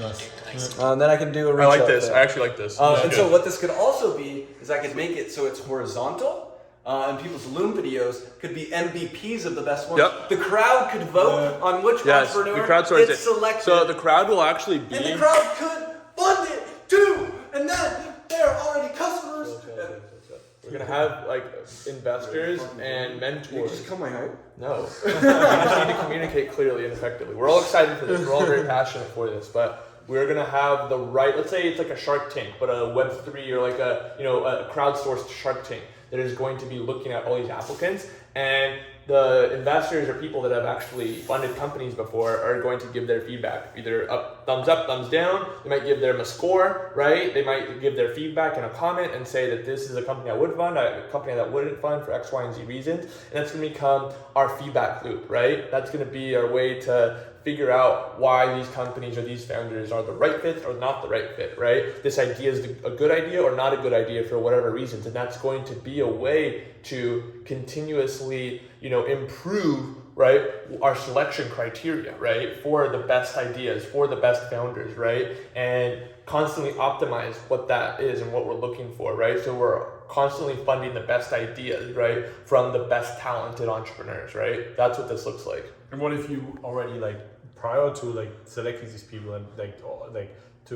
Nice. Then I can do a reach I like out this. there. I actually like this. And so what this could also be is I could make it so it's horizontal, and people's Loom videos could be MVPs of the best ones. Yep. The crowd could vote on which entrepreneur gets selected. So the crowd will actually be... And the crowd could fund it too! And then they're already customers. We're going to have like investors and mentors. You just cut my height? No. We just need to communicate clearly and effectively. We're all excited for this. We're all very passionate for this, but we're gonna have the right. Let's say it's like a Shark Tank, but a Web3 or like a crowdsourced Shark Tank that is going to be looking at all these applicants, and the investors or people that have actually funded companies before are going to give their feedback, either up, thumbs down. They might give them a score, right? They might give their feedback in a comment and say that this is a company I would fund, a company that wouldn't fund for X, Y, and Z reasons. And that's going to become our feedback loop, right? That's going to be our way to figure out why these companies or these founders are the right fit or not the right fit, right? This idea is a good idea or not a good idea for whatever reasons. And that's going to be a way to continuously, improve, right, our selection criteria, right, for the best ideas, for the best founders, right, and constantly optimize what that is and what we're looking for, right? So we're constantly funding the best ideas, right, from the best talented entrepreneurs, right? That's what this looks like. And what if you already prior to selecting these people and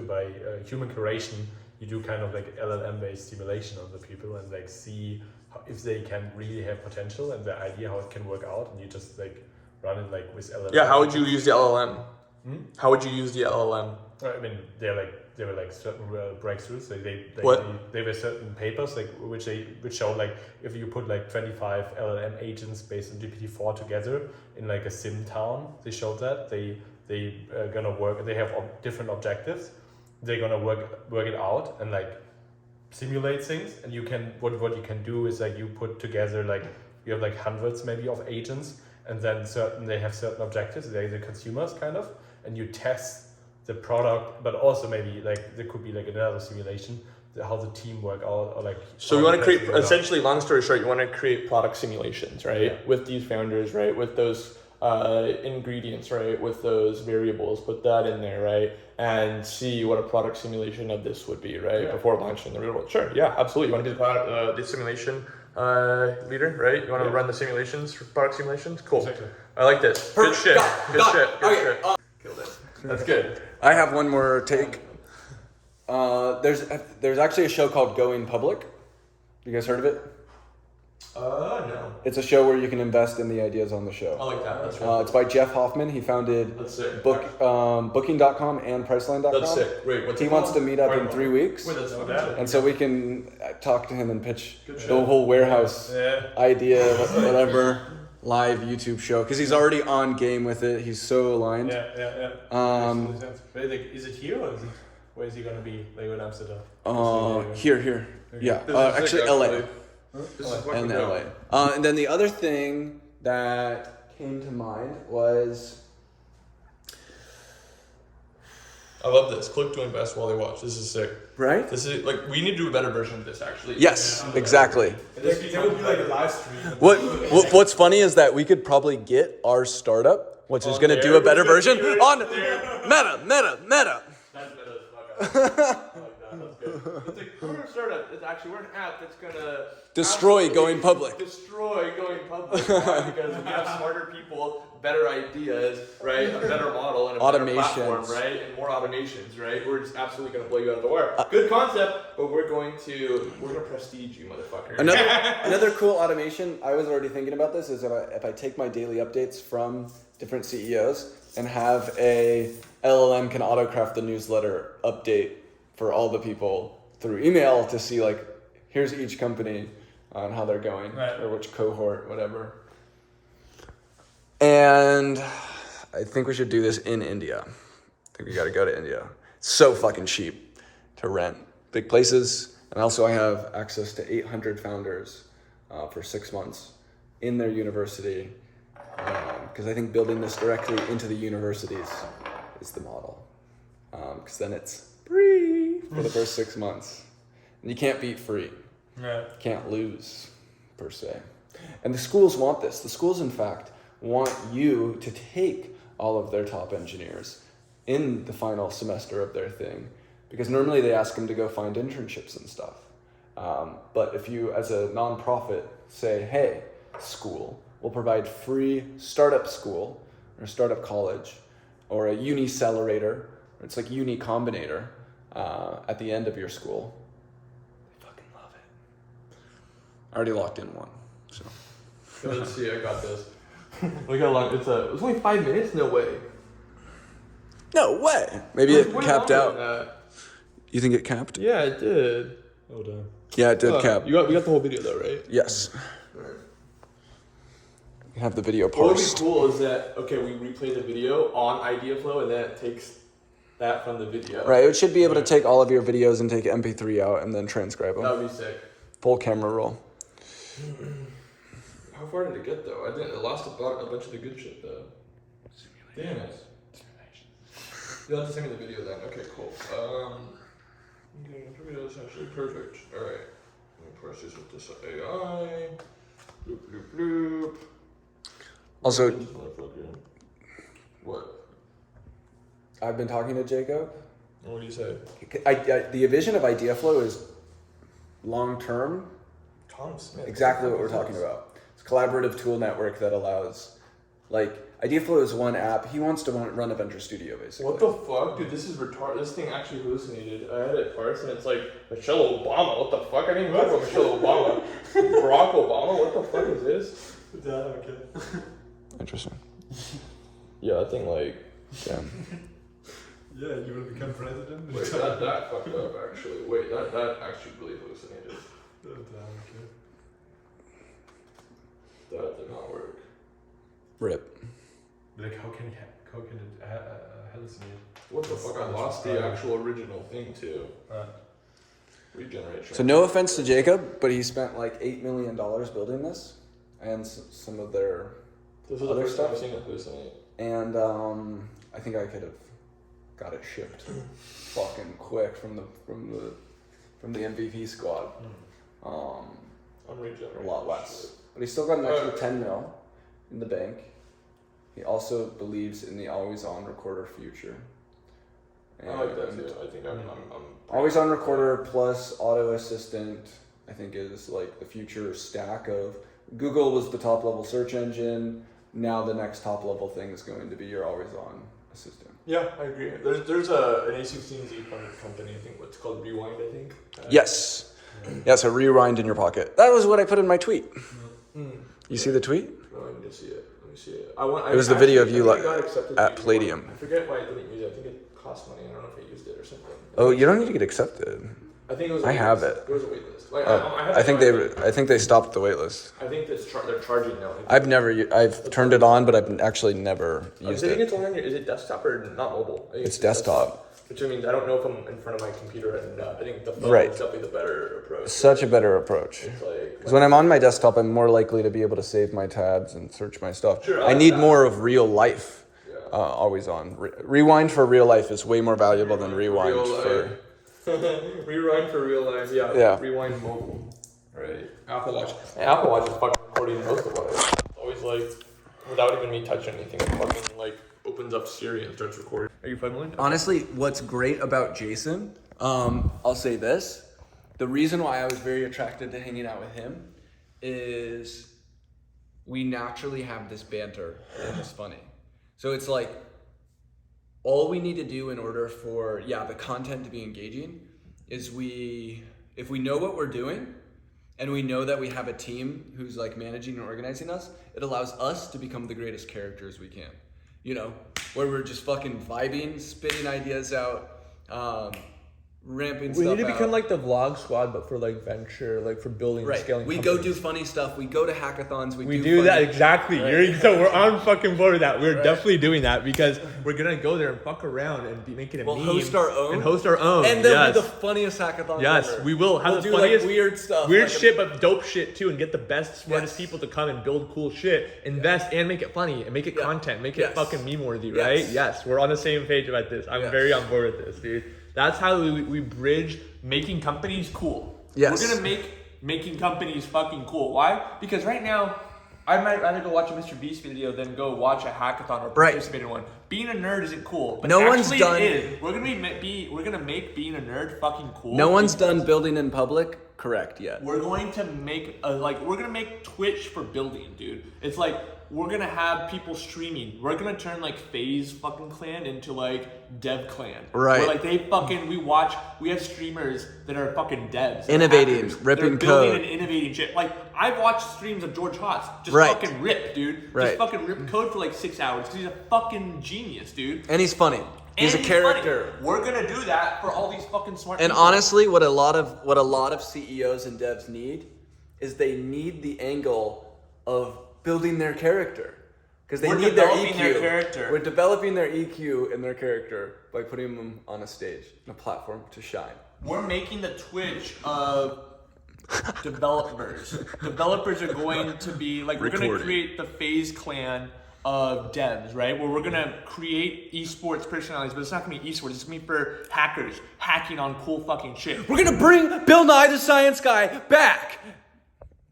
by human curation, you do kind of LLM based simulation of the people and see if they can really have potential and the idea how it can work out, and you just run it with LLM. Yeah, how would you use the LLM? How would you use the LLM? I mean, there were certain breakthroughs. They were certain papers which show if you put 25 LLM agents based on GPT-4 together in a sim town, they showed that they gonna work. They have different objectives. They're gonna work it out and simulate things. And you can what you can do is you put together you have hundreds maybe of agents, and then they have certain objectives. They're the consumers kind of, and you test the product, but also maybe there could be another simulation how the team work out or So you want to create essentially, long story short, you want to create product simulations, right? With these founders, right? With those ingredients, right? With those variables, put that in there, right? And see what a product simulation of this would be, right? Before launching in the real world. Sure, yeah, absolutely. You want to be the simulation leader, right? You want to run the simulations, product simulations? Cool. Exactly. I like this. Good shit. Good shit. Killed it. That's good. I have one more take. There's actually a show called Going Public. You guys heard of it? No. It's a show where you can invest in the ideas on the show. I like that. That's right. It's by Jeff Hoffman. He founded Booking.com and Priceline.com. That's sick. Wait, what's He wants to meet up in 3 weeks. Wait, that's and so we can talk to him and pitch the whole warehouse idea, whatever, live YouTube show. Because he's already on game with it. He's so aligned. Is it here or where is he going to be? Like in Amsterdam? Here. Yeah. Actually, LA. And LA. And then the other thing that came to mind was... I love this. Click to invest while they watch. This is sick. Right? This is like we need to do a better version of this actually. Yes, exactly. There would be like a live stream. What's funny is that we could probably get our startup, which is going to do a better version, on Meta. That's better as fuck. I like that. That's good. It's like we're a startup. We're an app that's gonna destroy going public. Why? Because we have smarter people, better ideas, right? A better model and a better platform, right? And more automations, right? We're just absolutely gonna blow you out of the water. Good concept, but we're gonna prestige you, motherfucker. Another cool automation. I was already thinking about this. Is if I take my daily updates from different CEOs and have a LLM can autocraft the newsletter update for all the people through email to see like, here's each company on how they're going, or which cohort, whatever. And I think we should do this in India. I think we got to go to India. It's so fucking cheap to rent big places. And also I have access to 800 founders for 6 months in their university. Because I think building this directly into the universities is the model. Because then it's free for the first 6 months. And you can't beat free. Yeah. Can't lose, per se. And the schools want this. The schools, in fact, want you to take all of their top engineers in the final semester of their thing. Because normally they ask them to go find internships and stuff. But if you, as a nonprofit, say, hey, school, we'll provide free startup school or startup college or a uni-accelerator, or it's like uni-combinator at the end of your school. They fucking love it. I already locked in one. So let's see, I got this. Look how long it's only 5 minutes? No way. No way. Maybe it capped out. You think it capped? Yeah, it did. Oh damn. Yeah, it did cap. We got the whole video though, right? Yes. Right. You have the video What would be parsed. cool is that, okay, we replay the video on IdeaFlow and then it takes that from the video. Right, it should be able to take all of your videos and take MP3 out and then transcribe them. That would be sick. Full camera roll. How far did it get though? It lost a bunch of the good shit though. Damn it. You'll have to send me the video then. Okay, cool. Okay, that's actually perfect. Alright. Let me press this with this AI. Bloop, bloop, bloop. Also, What? I've been talking to Jacob. What do you say? The vision of IdeaFlow is long-term. Tom Smith. Exactly what we're talking about. It's a collaborative tool network that allows, like, IdeaFlow is one app. He wants to run a venture studio, basically. What the fuck? Dude, this is retarded. This thing actually hallucinated. I had it parsed and it's like, Michelle Obama. What the fuck? I didn't even talk about Michelle Obama. Barack Obama? What the fuck is this? Okay. Interesting. Yeah, I think like... Damn. Yeah, you want to become president? Wait, that fucked up actually. Wait, that actually really hallucinated. Oh damn, okay. That did not work. Rip. Like, how can it hallucinate? What the fuck? I lost the actual original thing too. Regenerate. So no offense to Jacob, but he spent like $8 million building this, and some of their This was other the first time stuff. I've seen it hallucinate. And I think I could have got it shipped fucking quick from the MVP squad. I'm regenerating. A lot less, but he still got an extra 10 mil in the bank. He also believes in the always-on recorder future. I like that too. I think I'm Always-on recorder plus auto assistant, I think, is like the future stack of Google was the top-level search engine. Now the next top-level thing is going to be your always-on assistant. Yeah, I agree. There's an A16Z funded company, I think what's called Rewind, I think. Yes. Yes, a rewind in your pocket. That was what I put in my tweet. You You see the tweet? No, I need to see it. Let me see it. It was the video of you at Palladium. I forget why I didn't use it. I think it cost money. I don't know if I used it or something. Oh, you don't need to get accepted. I think it was. I have it. It was a wait list. Like, I think they stopped the wait list. I think they're charging now. I've turned it on, but I've actually never used it. I think it's only is it desktop or not mobile? It's desktop. Which means I don't know if I'm in front of my computer and I think the phone Right. is definitely the better approach. Such a better approach. Because when I'm on my desktop, I'm more likely to be able to save my tabs and search my stuff. Sure, I need more of real life always on. Rewind for real life is way more valuable than rewind for... Rewind for real life, yeah. Rewind mobile. Right. Apple Watch. And Apple Watch is fucking recording most of it. Always like, without even me touching anything, it fucking like opens up Siri and starts recording. Are you familiar? Honestly, what's great about Jason, I'll say this. The reason why I was very attracted to hanging out with him is we naturally have this banter and it's funny. So it's like, all we need to do in order for, the content to be engaging is if we know what we're doing and we know that we have a team who's like managing and organizing us, it allows us to become the greatest characters we can. You know, where we're just fucking vibing, spitting ideas out, ramping stuff out. We need to become like the vlog squad, but for like venture, like for building and scaling We companies. go do funny stuff. We go to hackathons. We do that, exactly. Right. So we're on fucking board with that. We're definitely doing that because we're going to go there and fuck around and be making a meme. host our own. And host our own. And they'll be the funniest hackathons ever. We will have we'll the do funniest, like weird stuff. Weird shit, but dope shit too, and get the best, smartest people to come and build cool shit, invest and make it funny and make it content, make it fucking meme worthy, right? Yes, we're on the same page about this. I'm very on board with this, dude. That's how we bridge making companies cool. Yes. We're gonna make making companies fucking cool. Why? Because right now, I might rather go watch a Mr. Beast video than go watch a hackathon or participate in one. Being a nerd isn't cool, but no one's done. It is. We're gonna make being a nerd fucking cool. No one's done building in public correct yet. We're going to make we're gonna make Twitch for building, dude. It's like we're gonna have people streaming. We're gonna turn like FaZe fucking clan into like dev clan. Right. Where like we have streamers that are fucking devs. Innovating, ripping ripping building code. and innovating shit. Like I've watched streams of George Hotz just fucking rip, dude. Right. Just fucking rip code for like 6 hours because he's a fucking genius, dude. And he's funny. He's a character. Funny. We're gonna do that for all these fucking smart And people. honestly, what a lot of CEOs and devs need is they need the angle of building their character. Because they need their EQ. We're developing their EQ and their character by putting them on a stage, on a platform to shine. We're making the Twitch of developers. Developers are going to be like, we're going to create the FaZe clan of devs, right? Where we're going to create esports personalities, but it's not going to be esports. It's going to be for hackers hacking on cool fucking shit. We're going to bring Bill Nye the Science Guy back.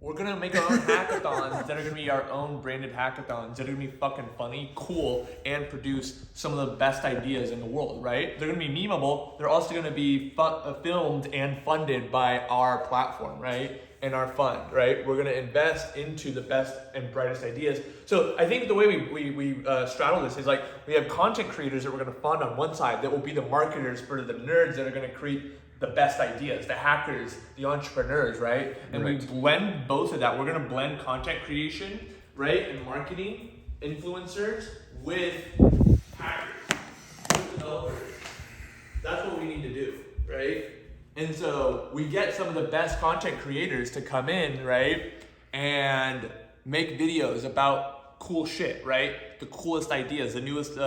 We're gonna make our own hackathons that are gonna be our own branded hackathons that are gonna be fucking funny, cool, and produce some of the best ideas in the world, right? They're gonna be memeable. They're also gonna be filmed and funded by our platform, right? And our fund, right? We're gonna invest into the best and brightest ideas. So I think the way we straddle this is like we have content creators that we're gonna fund on one side that will be the marketers for the nerds that are gonna create the best ideas, the hackers, the entrepreneurs, right? And we blend both of that. We're gonna blend content creation, right, and marketing, influencers with hackers, with developers. That's what we need to do, right? And so we get some of the best content creators to come in, right, and make videos about cool shit, right? The coolest ideas, the newest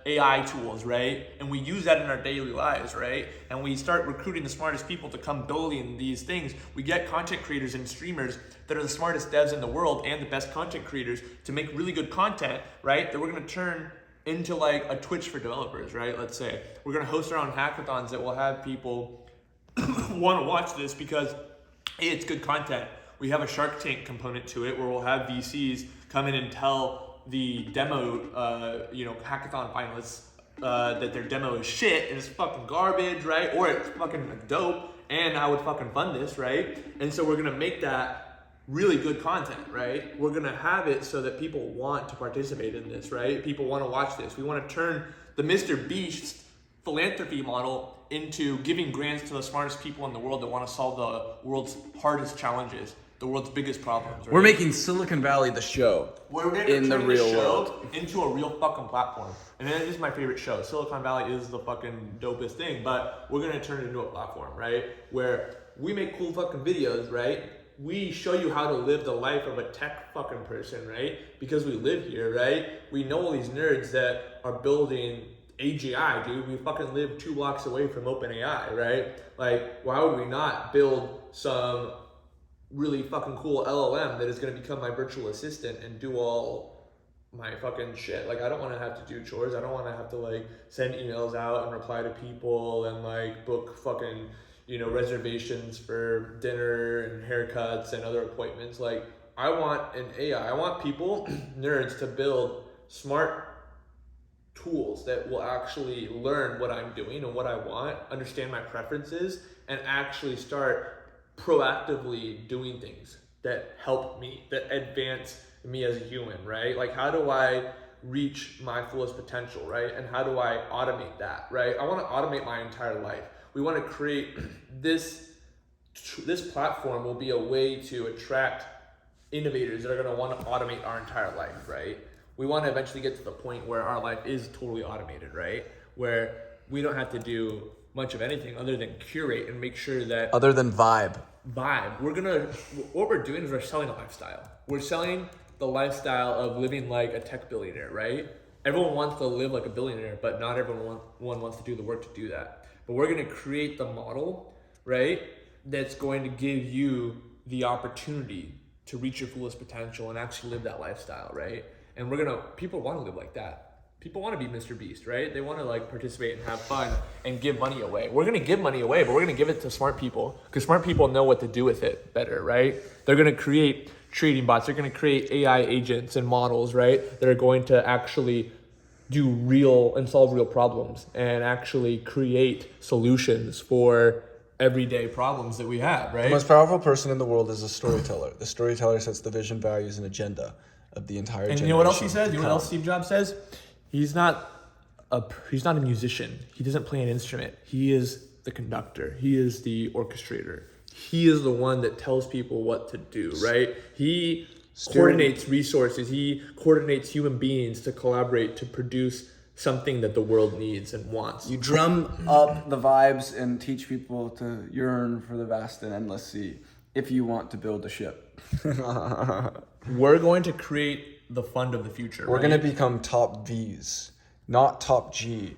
AI tools, right? And we use that in our daily lives, right? And we start recruiting the smartest people to come building these things. We get content creators and streamers that are the smartest devs in the world and the best content creators to make really good content, right? That we're gonna turn into like a Twitch for developers, right? Let's say. We're gonna host our own hackathons that will have people wanna watch this because hey, it's good content. We have a Shark Tank component to it where we'll have VCs come in and tell the demo, hackathon finalists that their demo is shit and it's fucking garbage, right? Or it's fucking dope and I would fucking fund this, right? And so we're gonna make that really good content, right? We're gonna have it so that people want to participate in this, right? People wanna watch this. We wanna turn the Mr. Beast philanthropy model into giving grants to the smartest people in the world that wanna solve the world's hardest challenges. the world's biggest problems. Right? We're making Silicon Valley the show. We're in the real world into a real fucking platform. And then this is my favorite show. Silicon Valley is the fucking dopest thing, but we're gonna turn it into a platform, right? Where we make cool fucking videos, right? We show you how to live the life of a tech fucking person, right? Because we live here, right? We know all these nerds that are building AGI, dude. We fucking live 2 blocks away from OpenAI, right? Like, why would we not build some really fucking cool LLM that is gonna become my virtual assistant and do all my fucking shit? Like, I don't wanna have to do chores. I don't wanna have to like send emails out and reply to people and like book fucking, you know, reservations for dinner and haircuts and other appointments. Like, I want an AI. I want people, nerds, to build smart tools that will actually learn what I'm doing and what I want, understand my preferences, and actually start proactively doing things that help me, that advance me as a human, right? Like, how do I reach my fullest potential, right? And how do I automate that, right? I want to automate my entire life. We want to create this platform will be a way to attract innovators that are going to want to automate our entire life, right? We want to eventually get to the point where our life is totally automated, right? Where we don't have to do much of anything other than curate and make sure that... Other than vibe. What we're doing is we're selling a lifestyle. We're selling the lifestyle of living like a tech billionaire, right? Everyone wants to live like a billionaire, but not everyone wants to do the work to do that. But we're going to create the model, right, that's going to give you the opportunity to reach your fullest potential and actually live that lifestyle, right? And people want to live like that. People want to be Mr. Beast, right? They want to like participate and have fun and give money away. We're going to give money away, but we're going to give it to smart people because smart people know what to do with it better, right? They're going to create trading bots. They're going to create AI agents and models, right, that are going to actually do real and solve real problems and actually create solutions for everyday problems that we have, right? The most powerful person in the world is a storyteller. The storyteller sets the vision, values, and agenda of the entire generation. And you know what else he says? You know what else Steve Jobs says? He's not a musician. He doesn't play an instrument. He is the conductor. He is the orchestrator. He is the one that tells people what to do, right? He coordinates resources. He coordinates human beings to collaborate to produce something that the world needs and wants. You drum up the vibes and teach people to yearn for the vast and endless sea if you want to build a ship. We're going to create the fund of the future. We're going to become top Vs, not top G.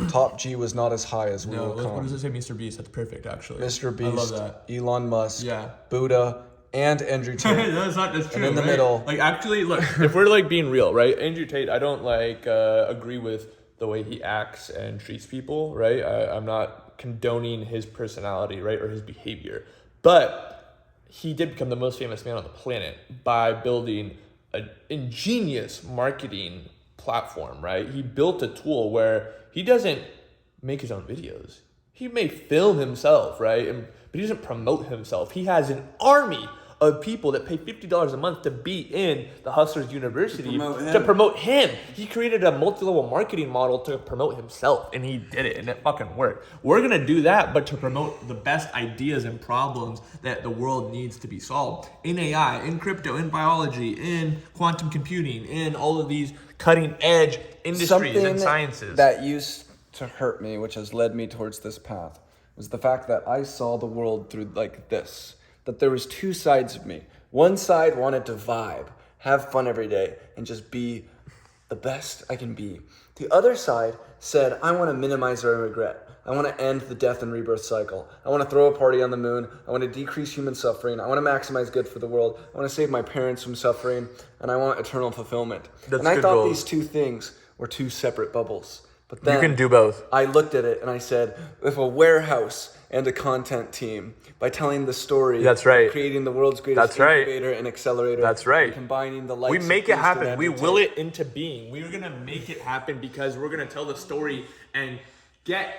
Top G was not as high as we will come. What does it say, Mr. Beast? That's perfect, actually. Mr. Beast, I love that. Elon Musk, Yeah. Buddha, and Andrew Tate. That's true. And in the right? middle. Like, actually, look, if we're like being real, right? Andrew Tate, I don't like agree with the way he acts and treats people, right? I'm not condoning his personality, right, or his behavior. But he did become the most famous man on the planet by building an ingenious marketing platform, right? He built a tool where he doesn't make his own videos. He may film himself, right? But he doesn't promote himself. He has an army of people that pay $50 a month to be in the Hustlers University to promote him. He created a multi-level marketing model to promote himself, and he did it, and it fucking worked. We're gonna do that, but to promote the best ideas and problems that the world needs to be solved in AI, in crypto, in biology, in quantum computing, in all of these cutting-edge industries and sciences. That used to hurt me, which has led me towards this path, was the fact that I saw the world through like this. That there was two sides of me. One side wanted to vibe, have fun every day, and just be the best I can be. The other side said, I want to minimize our regret. I want to end the death and rebirth cycle. I want to throw a party on the moon. I want to decrease human suffering. I want to maximize good for the world. I want to save my parents from suffering. And I want eternal fulfillment. And I thought these two things were two separate bubbles. But then you can do both. I looked at it and I said, if a warehouse and a content team, by telling the story, that's right, creating the world's greatest incubator and accelerator, that's right, and combining the lights, we make it happen. We will it into being. We're gonna make it happen because we're gonna tell the story and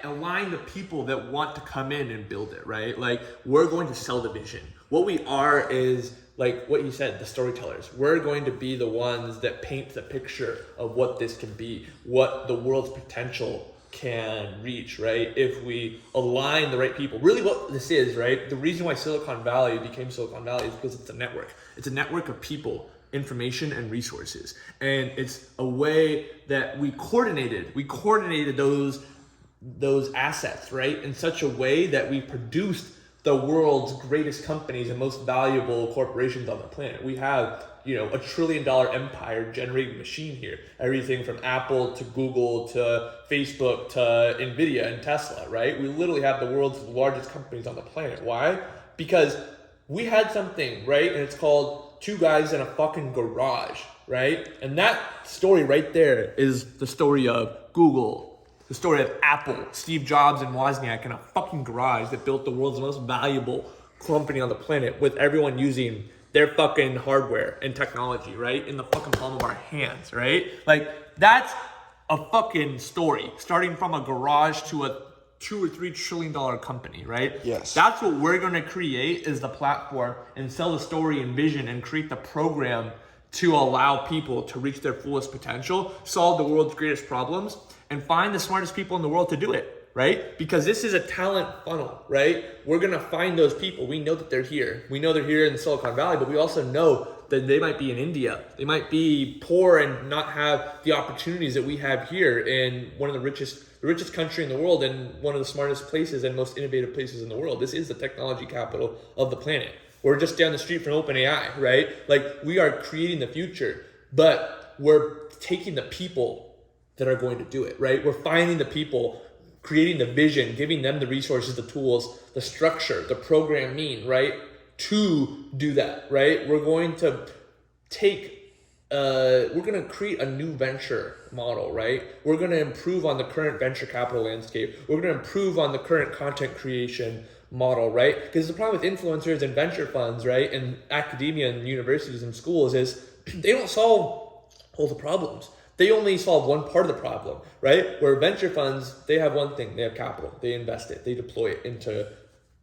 align the people that want to come in and build it, right? Like, we're going to sell the vision. What we are is, like what you said, the storytellers. We're going to be the ones that paint the picture of what this can be, what the world's potential can reach, right? If we align the right people. Really what this is, right? The reason why Silicon Valley became Silicon Valley is because it's a network. It's a network of people, information, and resources. And it's a way that we coordinated those assets, right? In such a way that we produced the world's greatest companies and most valuable corporations on the planet. We have, $1 trillion empire generating machine here. Everything from Apple to Google to Facebook to Nvidia and Tesla, right? We literally have the world's largest companies on the planet. Why? Because we had something, right? And it's called two guys in a fucking garage, right? And that story right there is the story of Google, the story of Apple, Steve Jobs and Wozniak in a fucking garage that built the world's most valuable company on the planet with everyone using their fucking hardware and technology, right? In the fucking palm of our hands, right? Like, that's a fucking story, starting from a garage to a $2 or $3 trillion company, right? Yes. That's what we're gonna create is the platform and sell the story and vision and create the program to allow people to reach their fullest potential, solve the world's greatest problems, and find the smartest people in the world to do it, right? Because this is a talent funnel, right? We're gonna find those people. We know that they're here. We know they're here in Silicon Valley, but we also know that they might be in India. They might be poor and not have the opportunities that we have here in one of the richest country in the world and one of the smartest places and most innovative places in the world. This is the technology capital of the planet. We're just down the street from OpenAI, right? Like, we are creating the future, but we're taking the people that are going to do it, right? We're finding the people, creating the vision, giving them the resources, the tools, the structure, the programming, right? To do that, right? We're going to create a new venture model, right? We're going to improve on the current venture capital landscape. We're going to improve on the current content creation model, right? Because the problem with influencers and venture funds, right, and academia and universities and schools is they don't solve all the problems. They only solve one part of the problem, right? Where venture funds, they have one thing: they have capital, they invest it, they deploy it into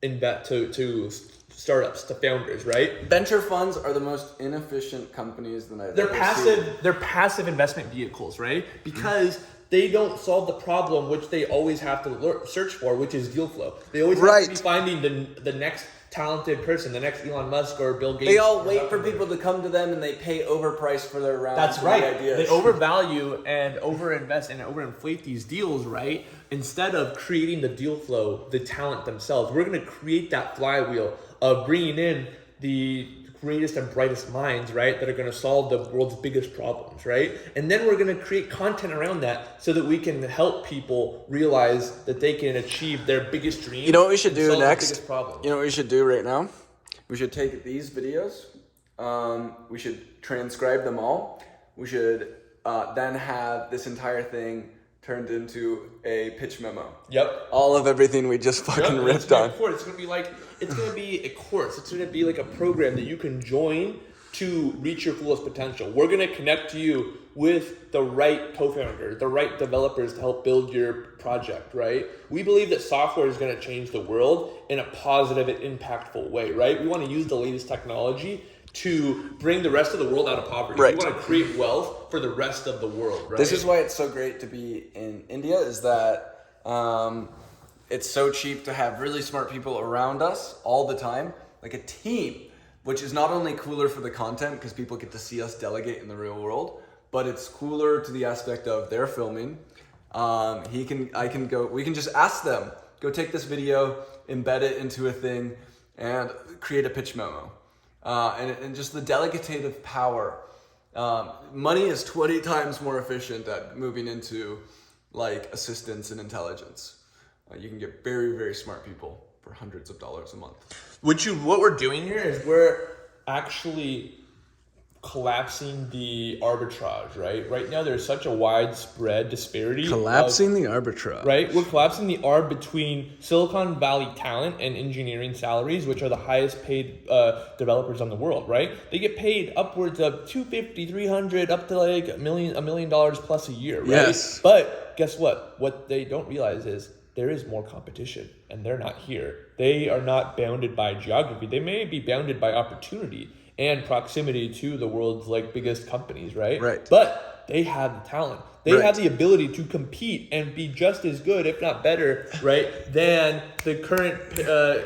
to startups, to founders, right? Venture funds are the most inefficient companies that I've ever seen. They're passive investment vehicles, right? Because they don't solve the problem which they always have to search for, which is deal flow. They always have to be finding the next talented person, the next Elon Musk or Bill Gates. They all wait for people to come to them and they pay overpriced for their rounds. That's right. Ideas. They overvalue and overinvest and overinflate these deals, right? Instead of creating the deal flow, the talent themselves. We're going to create that flywheel of bringing in the greatest and brightest minds, right, that are going to solve the world's biggest problems, right? And then we're going to create content around that so that we can help people realize that they can achieve their biggest dreams. You know what we should do next? You know what we should do right now? We should take these videos. We should transcribe them all. We should then have this entire thing turned into a pitch memo. Yep. All of everything we just fucking ripped on. It's gonna be a course. It's gonna be like a program that you can join to reach your fullest potential. We're gonna connect you with the right co-founder, the right developers to help build your project, right? We believe that software is gonna change the world in a positive and impactful way, right? We wanna use the latest technology to bring the rest of the world out of poverty. Right. We want to create wealth for the rest of the world, right? This is why it's so great to be in India, is that it's so cheap to have really smart people around us all the time, like a team, which is not only cooler for the content because people get to see us delegate in the real world, but it's cooler to the aspect of their filming. We can just ask them, go take this video, embed it into a thing, and create a pitch memo. And just the delegative power. Money is 20 times more efficient at moving into like assistance and intelligence. You can get very, very smart people for hundreds of dollars a month. What we're doing here is we're actually collapsing the arbitrage, right? Right now there's such a widespread disparity. Collapsing the arbitrage. Right? We're collapsing the arb between Silicon Valley talent and engineering salaries, which are the highest paid developers on the world, right? They get paid upwards of $250, $300, up to like $1 million plus a year, right? Yes. But guess what? What they don't realize is there is more competition and they're not here. They are not bounded by geography. They may be bounded by opportunity and proximity to the world's like biggest companies, right? Right. But they have the talent. They have the ability to compete and be just as good, if not better, right, than the current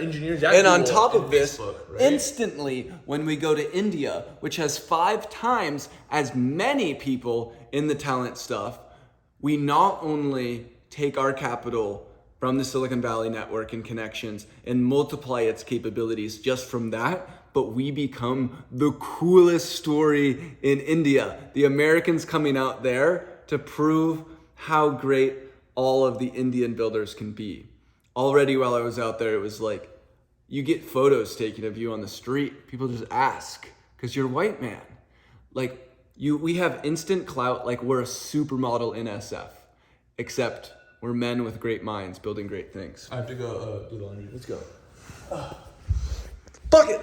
engineers at And Google on top of this, Facebook, right? instantly, when we go to India, which has 5 times as many people in the talent stuff, we not only take our capital from the Silicon Valley network and connections and multiply its capabilities just from that, but we become the coolest story in India. The Americans coming out there to prove how great all of the Indian builders can be. Already while I was out there, it was like, you get photos taken of you on the street. People just ask, because you're a white man. Like, we have instant clout, like we're a supermodel in SF, except we're men with great minds building great things. I have to go do laundry. Let's go. Fuck it!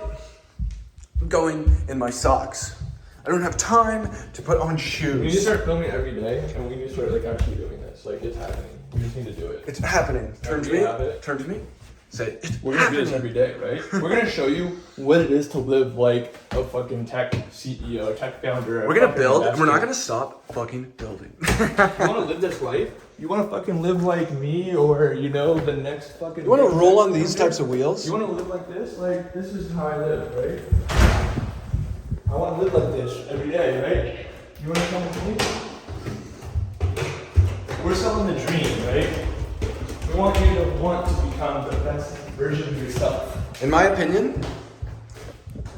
I'm going in my socks. I don't have time to put on shoes. We need to start filming every day, and we need to start like actually doing this. Like, it's happening. We just need to do it. It's happening. Turn to me. Turn to me. Say, we're gonna do this every day, right? We're gonna show you what it is to live like a fucking tech CEO, tech founder. We're gonna build, and we're not gonna stop fucking building. You wanna live this life? You wanna fucking live like me, or the next fucking. You wanna roll on these types of wheels? You wanna live like this? Like, this is how I live, right? I wanna live like this every day, right? You wanna come with me? We're selling the dream, right? We want you to want to become the best version of yourself. In my opinion,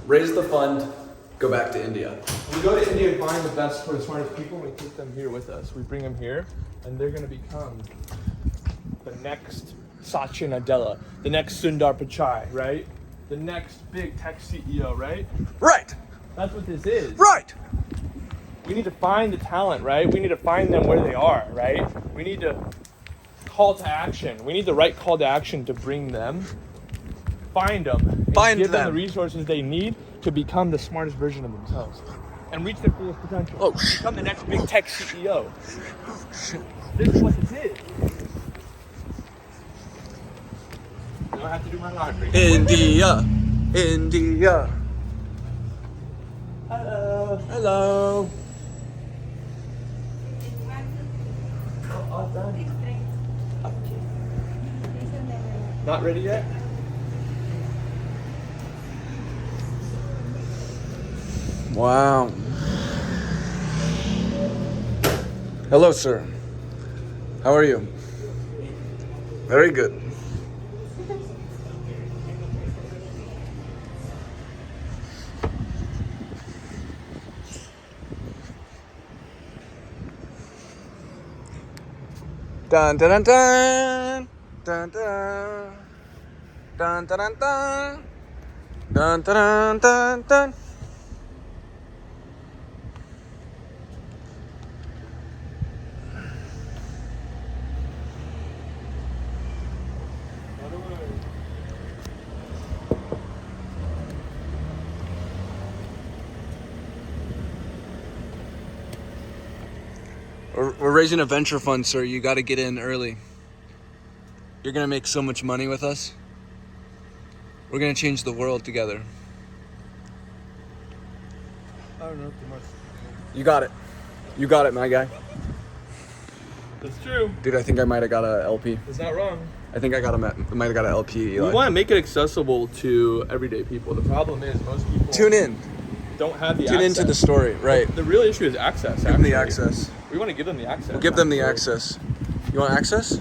raise the fund, go back to India. We go to India and find the best or the smartest people, and we take them here with us. We bring them here, and they're going to become the next Satya Nadella, the next Sundar Pichai, right? The next big tech CEO, right? Right! That's what this is. Right! We need to find the talent, right? We need to find them where they are, right? We need to call to action. We need the right call to action to bring them, find them, and give them the resources they need to become the smartest version of themselves and reach their fullest potential. Oh, shit. Become the next big tech CEO. Oh, shit. This is what this is. Now I have to do my laundry. India. India. Hello. Hello. All done. Not ready yet? Wow. Hello, sir. How are you? Very good. Dun dun dun dun dun dun dun dun dun dun dun dun dun dun. We're raising a venture fund, sir. You got to get in early. You're going to make so much money with us. We're going to change the world together. I don't know too much. You got it. You got it, my guy. That's true. Dude, I think I might have got a LP. It's not wrong. I think I might have got an LP, Eli. We want to make it accessible to everyday people. The problem is most people Tune in. don't have the Tune access. into the story, right. The real issue is access. Give them the access. We want to give them the access. We'll give them the access. You want access?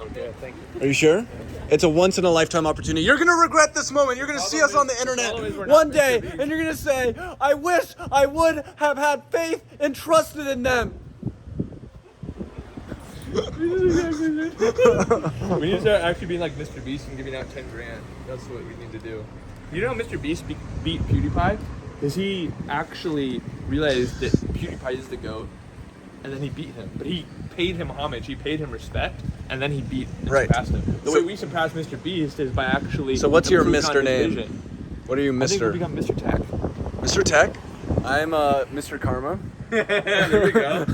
Okay, thank you. Are you sure? It's a once in a lifetime opportunity. You're going to regret this moment. You're going to see us on the internet one day and you're going to say, I wish I would have had faith and trusted in them. We need to start actually being like Mr. Beast and giving out 10 grand. That's what we need to do. You know how Mr. Beast beat PewDiePie? Because he actually realized that PewDiePie is the GOAT, and then he beat him. But he paid him homage, he paid him respect, and then he beat and surpassed him. The way we surpass Mr. Beast is by actually. So what's your improving Mr. on his name? vision. What are you, I think we'll Mr.? become Mr. Tech. Mr. Tech? I'm Mr. Karma. There we go.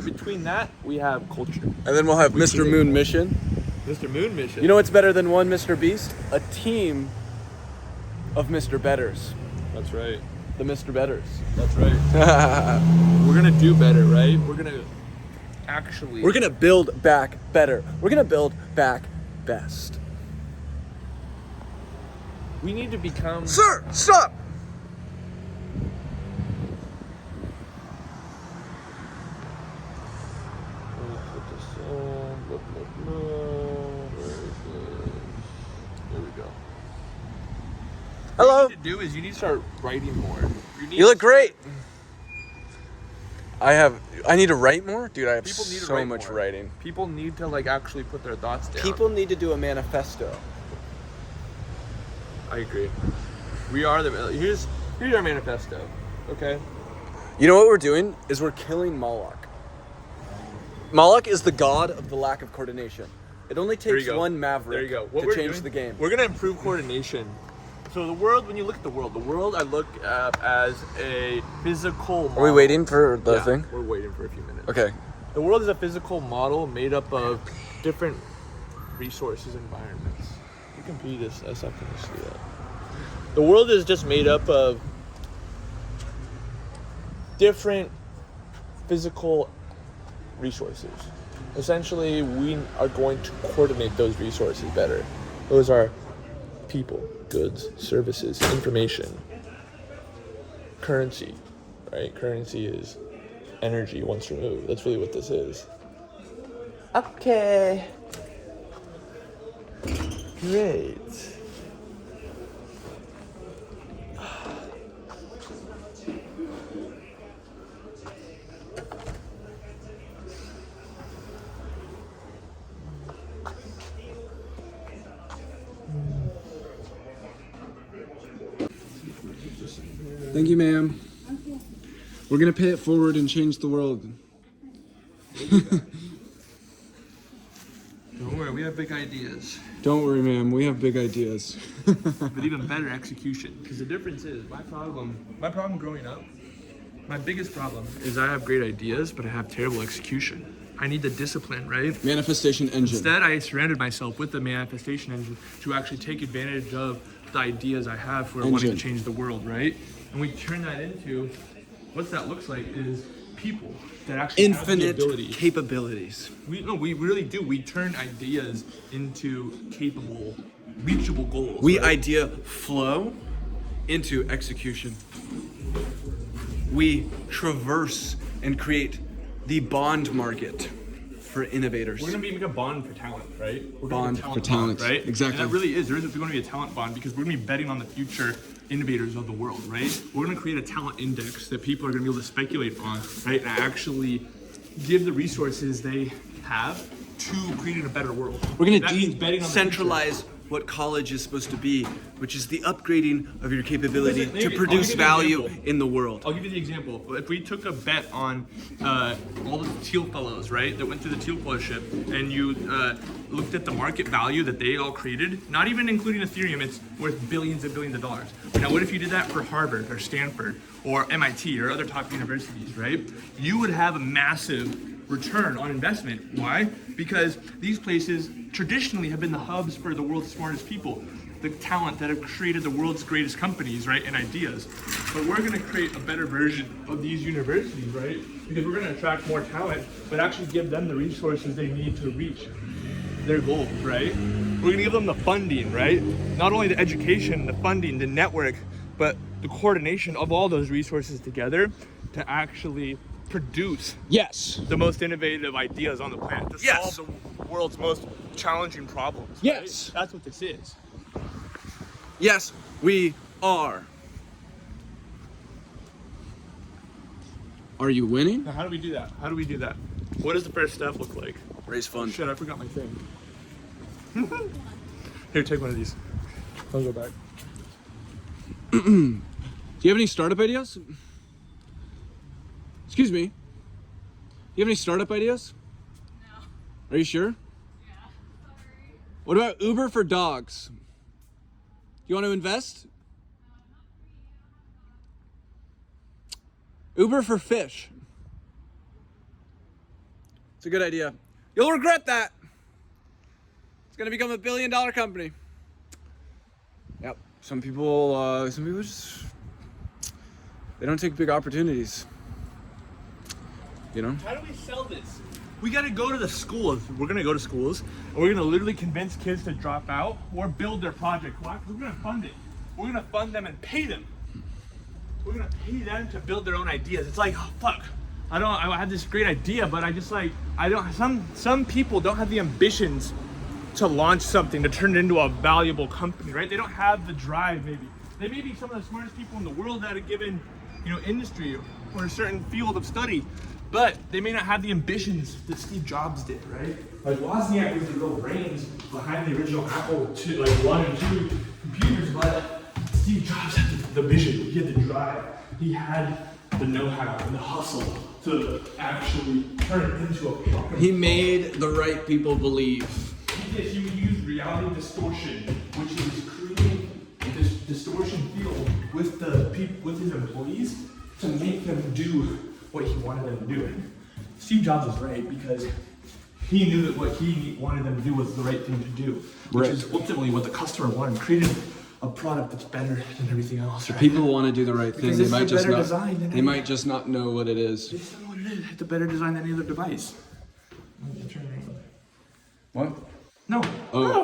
Between that, we have culture. And then we'll have Mr. Moon Mission. Mr. Moon Mission. You know what's better than one Mr. Beast? A team of Mr. Betters. That's right. the Mr. Betters. That's right. We're gonna do better, right? We're gonna build back better. We're gonna build back best. We need to become. Sir, stop! There we go. Hello. What you need to do is you need to start writing more. You look great. I need to write more? Dude, I have People need to so write much more. writing. People need to like actually put their thoughts down. People need to do a manifesto. I agree. We are here's our manifesto. Okay. You know what we're doing? Is we're killing Moloch. Moloch is the god of the lack of coordination. It only takes one maverick to change the game. We're gonna improve coordination. So the world, when you look at the world I look at as a physical model. Are we waiting for the thing? We're waiting for a few minutes. Okay. The world is a physical model made up of different resources, environments. You can be this as up. Can you see that? The world is just made up of different physical resources. Essentially, we are going to coordinate those resources better. Those are people, goods, services, information, currency, right? Currency is energy once removed. That's really what this is. Okay. Great. Thank you, ma'am. Okay. We're gonna pay it forward and change the world. Don't worry, we have big ideas. Don't worry, ma'am. We have big ideas. But even better execution. Because the difference is, my problem growing up, my biggest problem is I have great ideas, but I have terrible execution. I need the discipline, right? Manifestation engine. Instead, I surrounded myself with the manifestation engine to actually take advantage of the ideas I have for wanting to change the world, right? And we turn that into, what that looks like is people that actually have the Infinite ability. capabilities. We really do. We turn ideas into capable, reachable goals. We right? idea flow into execution. We traverse and create the bond market for innovators. We're gonna make a bond for talent, right? We're Bond gonna for talent, right? exactly. And that really is. There is going to be a talent bond because we're gonna be betting on the future innovators of the world, right? We're gonna create a talent index that people are gonna be able to speculate on, right? And actually give the resources they have to creating a better world. We're going That to means betting on the decentralize what college is supposed to be, which is the upgrading of your capability Listen, to I'll produce give you an value example. in the world. I'll give you the example. If we took a bet on all the Teal fellows, right, that went through the Teal Fellowship, and you looked at the market value that they all created, not even including Ethereum, it's worth billions and billions of dollars. Now, what if you did that for Harvard or Stanford or MIT or other top universities, right? You would have a massive return on investment. Why? Because these places traditionally have been the hubs for the world's smartest people, the talent that have created the world's greatest companies, right, and ideas. But we're gonna create a better version of these universities, right? Because we're gonna attract more talent, but actually give them the resources they need to reach their goals, right? We're gonna give them the funding, right? Not only the education, the funding, the network, but the coordination of all those resources together to actually produce the most innovative ideas on the planet to solve the world's most challenging problems. Right? That's what this is. Yes, we are. Are you winning? Now, how do we do that? How do we do that? What does the first step look like? Raise funds. Shit, I forgot my thing. Here, take one of these. I'll go back. Do you have any startup ideas? Excuse me. Do you have any startup ideas? No. Are you sure? Yeah. Sorry. What about Uber for dogs? You want to invest? Uber for fish. It's a good idea. You'll regret that. It's gonna become $1 billion company. Yep. Some people just They don't take big opportunities. You know? How do we sell this? We gotta go to the schools. We're gonna go to schools and we're gonna literally convince kids to drop out or build their project. Why? We're gonna fund it. We're gonna fund them and pay them. We're gonna pay them to build their own ideas. It's like, oh, fuck. I had this great idea, but some people don't have the ambitions to launch something, to turn it into a valuable company, right? They don't have the drive, maybe. They may be some of the smartest people in the world at a given, industry or a certain field of study, but they may not have the ambitions that Steve Jobs did, right? Like Wozniak was the real brains behind the original Apple 1 and 2 computers, but Steve Jobs had the vision, he had the drive, he had the know-how and the hustle to actually turn it into a company. He made the right people believe. He did. He would use reality distortion, which is creating this distortion field with his employees to make them do what he wanted them to do. Steve Jobs was right because he knew that what he wanted them to do was the right thing to do, which is ultimately what the customer wanted. Created a product that's better than everything else. Right? People want to do the right thing. They might just not. They might just not know what it is. They just don't know what it is. It's a better design than any other device. What? No. Oh.